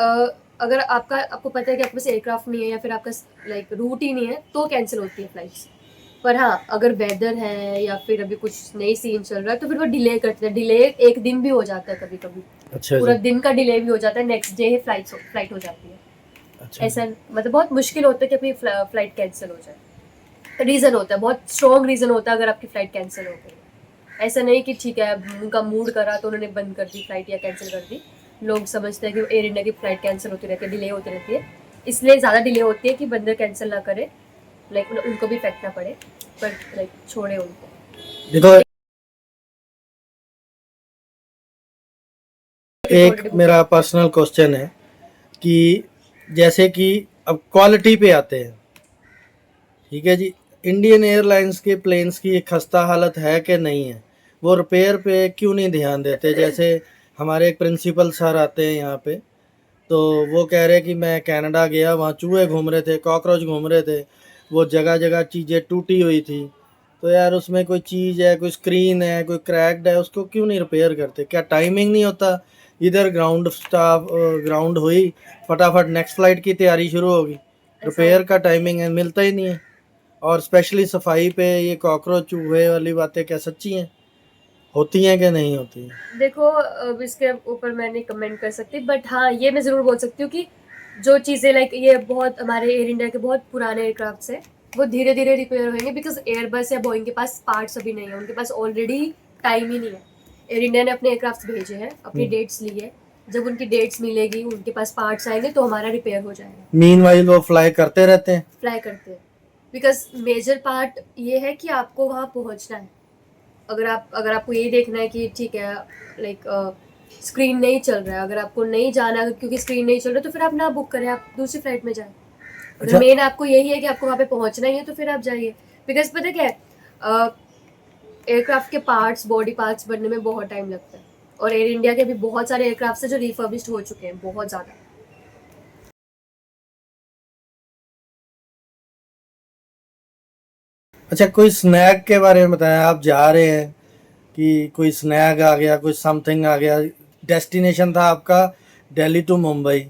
अगर आपको पता है कि आपके पास एयरक्राफ्ट नहीं है या फिर आपका लाइक रूट ही नहीं है, तो कैंसिल होती है फ्लाइट्स। पर हाँ, अगर वेदर है या फिर अभी कुछ नई सीन चल रहा है तो फिर वो डिले करते हैं, डिले 1 दिन भी हो जाता है कभी कभी, अच्छा पूरा जी दिन का डिले भी हो जाता है, नेक्स्ट डे फ्लाइट हो जाती है। अच्छा ऐसा मतलब बहुत मुश्किल होता है कि अपनी फ्लाइट कैंसिल हो जाए। रीज़न होता है, बहुत स्ट्रॉन्ग रीज़न होता है अगर आपकी फ़्लाइट कैंसिल हो गई। ऐसा नहीं कि ठीक है उनका मूड करा तो उन्होंने बंद कर दी फ़्लाइट या कैंसिल कर दी। लोग समझते हैं कि एयर इंडिया की फ़्लाइट कैंसिल होती रहती है, डिले होती रहती है, इसलिए ज़्यादा डिले होती है कि बंदे कैंसिल ना करे, लाइक उनको भी इफेक्ट ना पड़े, पर लाइक छोड़े उनको। देखो, एक मेरा पर्सनल क्वेश्चन है कि जैसे कि अब क्वालिटी पे आते हैं, ठीक है जी, इंडियन एयरलाइंस के प्लेन्स की एक खस्ता हालत है कि नहीं है, वो रिपेयर पे क्यों नहीं ध्यान देते? जैसे हमारे एक प्रिंसिपल सर आते हैं यहाँ पे, तो वो कह रहे कि मैं कनाडा गया, वहाँ चूहे घूम रहे थे, कॉकरोच घूम रहे थे, वो जगह जगह चीज़ें टूटी हुई थी, तो यार उसमें कोई चीज़ है, कोई स्क्रीन है, कोई क्रैक्ड है, उसको क्यों नहीं रिपेयर करते? क्या टाइमिंग नहीं होता? इधर ग्राउंड स्टाफ ग्राउंड हुई, फटाफट नेक्स्ट फ्लाइट की तैयारी शुरू होगी, रिपेयर का टाइमिंग है मिलता ही नहीं है। और स्पेशली सफाई पे ये कॉकरोच चूहे वाली बातें क्या सच्ची हैं, होती हैं कि नहीं होती हैं? देखो, अब इसके ऊपर मैं नहीं कमेंट कर सकती, बट हाँ ये मैं ज़रूर बोल सकती हूँ कि जो चीज़ें लाइक ये बहुत हमारे एयर इंडिया के बहुत पुराने एयरक्राफ्ट्स हैं, वो धीरे धीरे रिपेयर होंगे, बिकॉज एयरबस या बोइंग के पास पार्ट्स अभी नहीं है, उनके पास ऑलरेडी टाइम ही नहीं है। एयर इंडिया ने अपने एयरक्राफ्ट भेजे हैं, अपनी डेट्स ली है, जब उनकी डेट्स मिलेगी, उनके पास पार्ट्स आएंगे तो हमारा रिपेयर हो जाएगा। मीनवाइल वो फ्लाई करते रहते हैं। फ्लाई करते हैं, बिकॉज मेजर पार्ट ये है कि आपको वहाँ पहुँचना है। अगर आपको ये देखना है कि ठीक है लाइक स्क्रीन नहीं चल रहा है, अगर आपको नहीं जाना क्योंकि स्क्रीन नहीं चल रहा, तो फिर आप ना बुक करें, आप दूसरी फ्लाइट में जाएं। अगर अच्छा। मेन आपको यही है कि आपको वहाँ पे पहुँचना ही है तो फिर आप जाइए, बिकॉज पता क्या है, एयरक्राफ्ट के पार्ट्स, बॉडी पार्ट्स बनने में बहुत टाइम लगता है, और एयर इंडिया के भी बहुत सारे एयरक्राफ्ट हैं जो रिफर्बिश्ड हो चुके हैं, बहुत ज़्यादा। अच्छा, कोई स्नैक के बारे में बताएं, आप जा रहे हैं कि कोई स्नैक आ गया, कोई समथिंग आ गया, डेस्टिनेशन था आपका दिल्ली टू मुंबई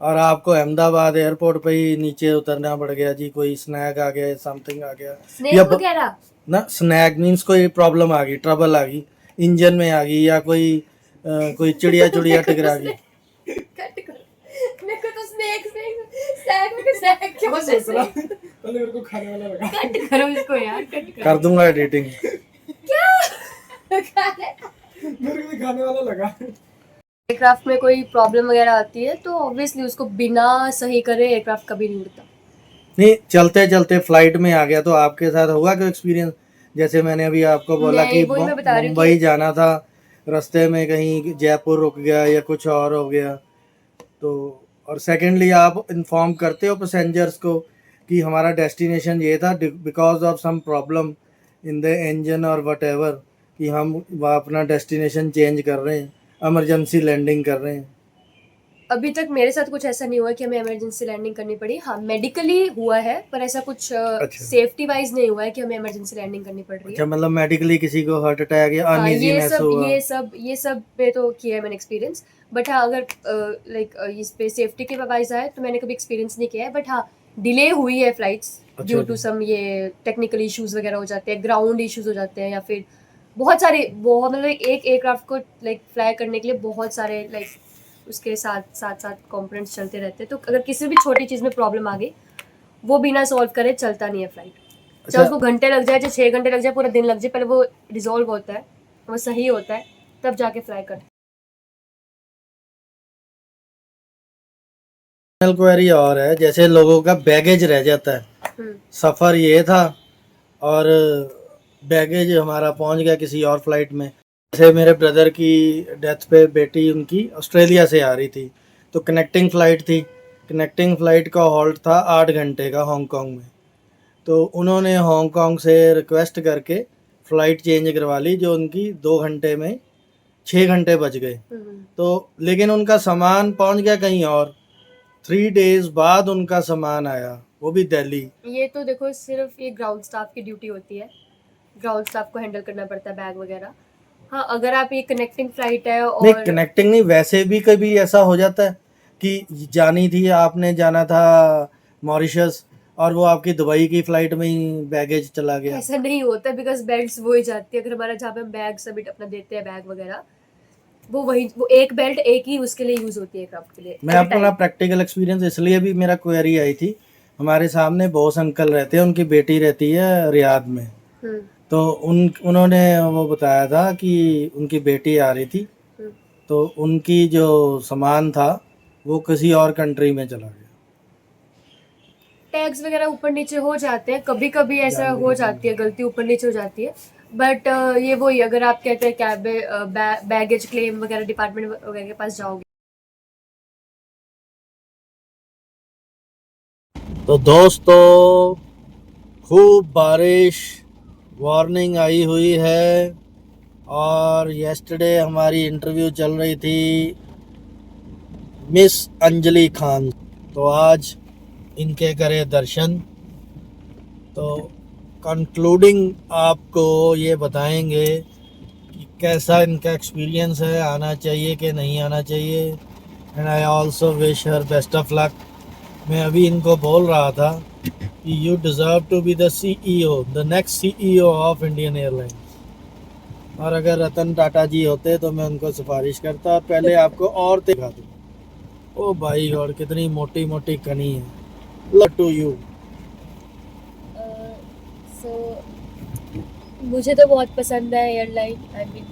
और आपको अहमदाबाद एयरपोर्ट पे ही नीचे उतरना पड़ गया जी, कोई स्नैक आ गया, समथिंग आ गया, स्नेक वगैरह ना स्नैक मीन्स कोई प्रॉब्लम आ गई, ट्रबल आ गई, इंजन में आ गई, या कोई चिड़िया चुड़िया टकरा गई। कट करो, मेरे को तो स्नैक स्नैक क्यों सोच रहा हूँ? पहले मेरे को खाने वाला लगा। कट करो इसको यार, कट करो। कर दूंगा एडिटिंग। क्या मेरे को भी खाने वाला लगा। एयरक्राफ्ट में कोई प्रॉब्लम वगैरह आती है तो ऑब्वियसली उसको बिना सही करे एयरक्राफ्ट कभी नहीं उड़ता। नहीं, चलते चलते फ्लाइट में आ गया तो आपके साथ होगा कोई एक्सपीरियंस? जैसे मैंने अभी आपको बोला नहीं, कि वही मैं बता रही हूँ मुंबई कि जाना था, रास्ते में कहीं जयपुर रुक गया या कुछ और हो गया, तो और सेकेंडली आप इन्फॉर्म करते हो पैसेंजर्स को कि हमारा डेस्टिनेशन ये था, because of some problem in the engine और वट एवर, कि हम अपना डेस्टिनेशन चेंज कर रहे हैं, इमरजेंसी लैंडिंग कर रहे हैं? अभी तक मेरे साथ कुछ ऐसा नहीं हुआ कि हमें इमरजेंसी लैंडिंग करनी पड़ी। हाँ, मेडिकली हुआ है, पर ऐसा कुछ अच्छा। सेफ्टी वाइज नहीं हुआ है कि हमें इमरजेंसी लैंडिंग करनी पड़ रही अच्छा, है। मतलब मेडिकली किसी को हार्ट अटैक या हाँ, अनइजीनेस हुआ? ये सब पे तो किया है मैंने एक्सपीरियंस, बट हाँ अगर लाइक इस पे सेफ्टी के वाइज आए तो मैंने कभी एक्सपीरियंस नहीं किया है, बट हाँ डिले हुई है फ्लाइट्स ड्यू टू सम ये टेक्निकल इश्यूज वगैरह हो जाते हैं, ग्राउंड इश्यूज हो जाते हैं, या फिर बहुत मतलब एक एयरक्राफ्ट को लाइक फ्लाई करने के लिए बहुत सारे लाइक उसके साथ साथ कंपोनेंट्स चलते रहते हैं, तो अगर किसी भी छोटी चीज़ में प्रॉब्लम आ गई, वो बिना सॉल्व करे चलता नहीं है फ्लाइट। चाहे उसको घंटे लग जाए, चाहे 6 घंटे लग जाए, पूरा दिन लग जाए, पहले वो रिजॉल्व होता है, वो सही होता है, तब जाके फ्लाई करते हैं। क्वेरी और है, जैसे लोगों का बैगेज रह जाता है, हैं। सफ़र ये था और बैगेज हमारा पहुंच गया किसी और फ्लाइट में। जैसे मेरे ब्रदर की डेथ पे बेटी उनकी ऑस्ट्रेलिया से आ रही थी, तो कनेक्टिंग फ़्लाइट थी, कनेक्टिंग फ़्लाइट का हॉल्ट था 8 घंटे का हांगकांग में, तो उन्होंने हांगकांग से रिक्वेस्ट करके फ़्लाइट चेंज करवा ली, जो उनकी 2 घंटे में 6 घंटे बच गए। तो लेकिन उनका सामान पहुंच गया कहीं और, 3 डेज बाद उनका सामान आया, वो भी दिल्ली। ये तो देखो सिर्फ ये ग्राउंड स्टाफ की ड्यूटी होती है, ग्राउंड स्टाफ को हैंडल करना पड़ता है बैग वगैरह। हाँ, अगर आप ये कनेक्टिंग फ्लाइट है नहीं, और कनेक्टिंग नहीं, वैसे भी कभी ऐसा हो जाता है कि जानी थी, आपने जाना था मॉरिशस और वो आपकी दुबई की फ्लाइट में ही बैगेज चला गया। ऐसा नहीं होता, बिकॉज बेल्ट्स वो ही जाती है, अगर हमारा जहाँ पे हम बैग सबमिट अपना देते हैं बैग वगैरह, वो एक बेल्ट एक ही उसके लिए यूज होती है एयरक्राफ्ट के लिए। मैं अपना प्रैक्टिकल एक्सपीरियंस इसलिए भी मेरा क्वेरी आई थी हमारे सामने बॉस अंकल रहते हैं, उनकी बेटी रहती है रियाद में। तो उन्होंने वो बताया था कि उनकी बेटी आ रही थी, तो उनकी जो सामान था वो किसी और कंट्री में चला गया। टैग्स वगैरह ऊपर नीचे हो जाते हैं, कभी कभी ऐसा हो जाती है, गलती ऊपर नीचे हो जाती है। बट ये वही, अगर आप कहते हैं कैब बैगेज क्लेम वगैरह डिपार्टमेंट वगैरह के पास जाओगे। तो दोस्तों खूब बारिश वार्निंग आई हुई है, और येस्टरडे हमारी इंटरव्यू चल रही थी मिस अंजलि खान, तो आज इनके करे दर्शन। तो कंक्लूडिंग आपको ये बताएंगे कि कैसा इनका एक्सपीरियंस है, आना चाहिए कि नहीं आना चाहिए। And I also wish her best of luck. मैं अभी इनको बोल रहा था कि you deserve to be the CEO, the next CEO of Indian airlines. और अगर रतन टाटा जी होते तो मैं उनको सिफारिश करता और पहले आपको और दिखा दूँ। ओ भाई गॉड, कितनी मोटी मोटी कनी है। Love to you. सो मुझे तो बहुत पसंद है एयरलाइन, आई मीन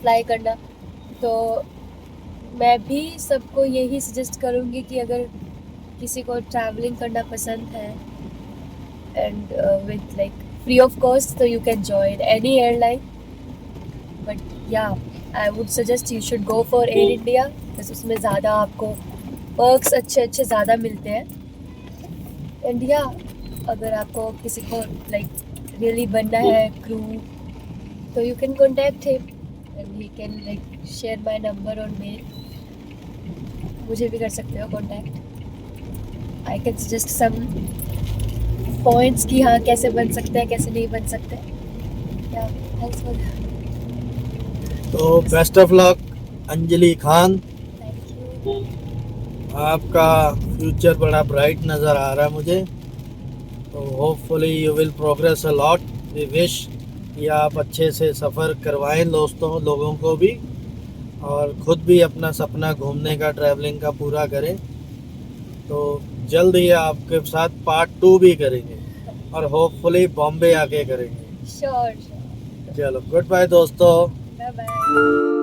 फ्लाई करना। तो मैं भी सबको यही सजेस्ट करूँगी कि अगर किसी को ट्रैवलिंग करना पसंद है and with like free of cost, तो you can join any airline. But या I would suggest you should go for Air India, because उसमें ज़्यादा आपको पर्क्स अच्छे अच्छे ज़्यादा मिलते हैं। एंड या अगर आपको किसी को लाइक रियली बनना है क्रू, तो you can contact him and he can like share my number और मेल। मुझे भी कर सकते हो contact. I can suggest some points कि हाँ कैसे बन सकते हैं, कैसे नहीं बन सकते। या थैंक्स फॉर दैट। तो best of luck Anjali Khan, thank you. आपका फ्यूचर बड़ा ब्राइट नज़र आ रहा है मुझे। तो hopefully you will progress a lot. We wish कि आप अच्छे से सफ़र करवाएं दोस्तों लोगों को भी, और ख़ुद भी अपना सपना घूमने का, ट्रैवलिंग का पूरा करें। तो जल्द ही आपके साथ पार्ट 2 भी करेंगे, और होपफुली बॉम्बे आके करेंगे। श्योर। चलो गुड बाय दोस्तों। Bye bye.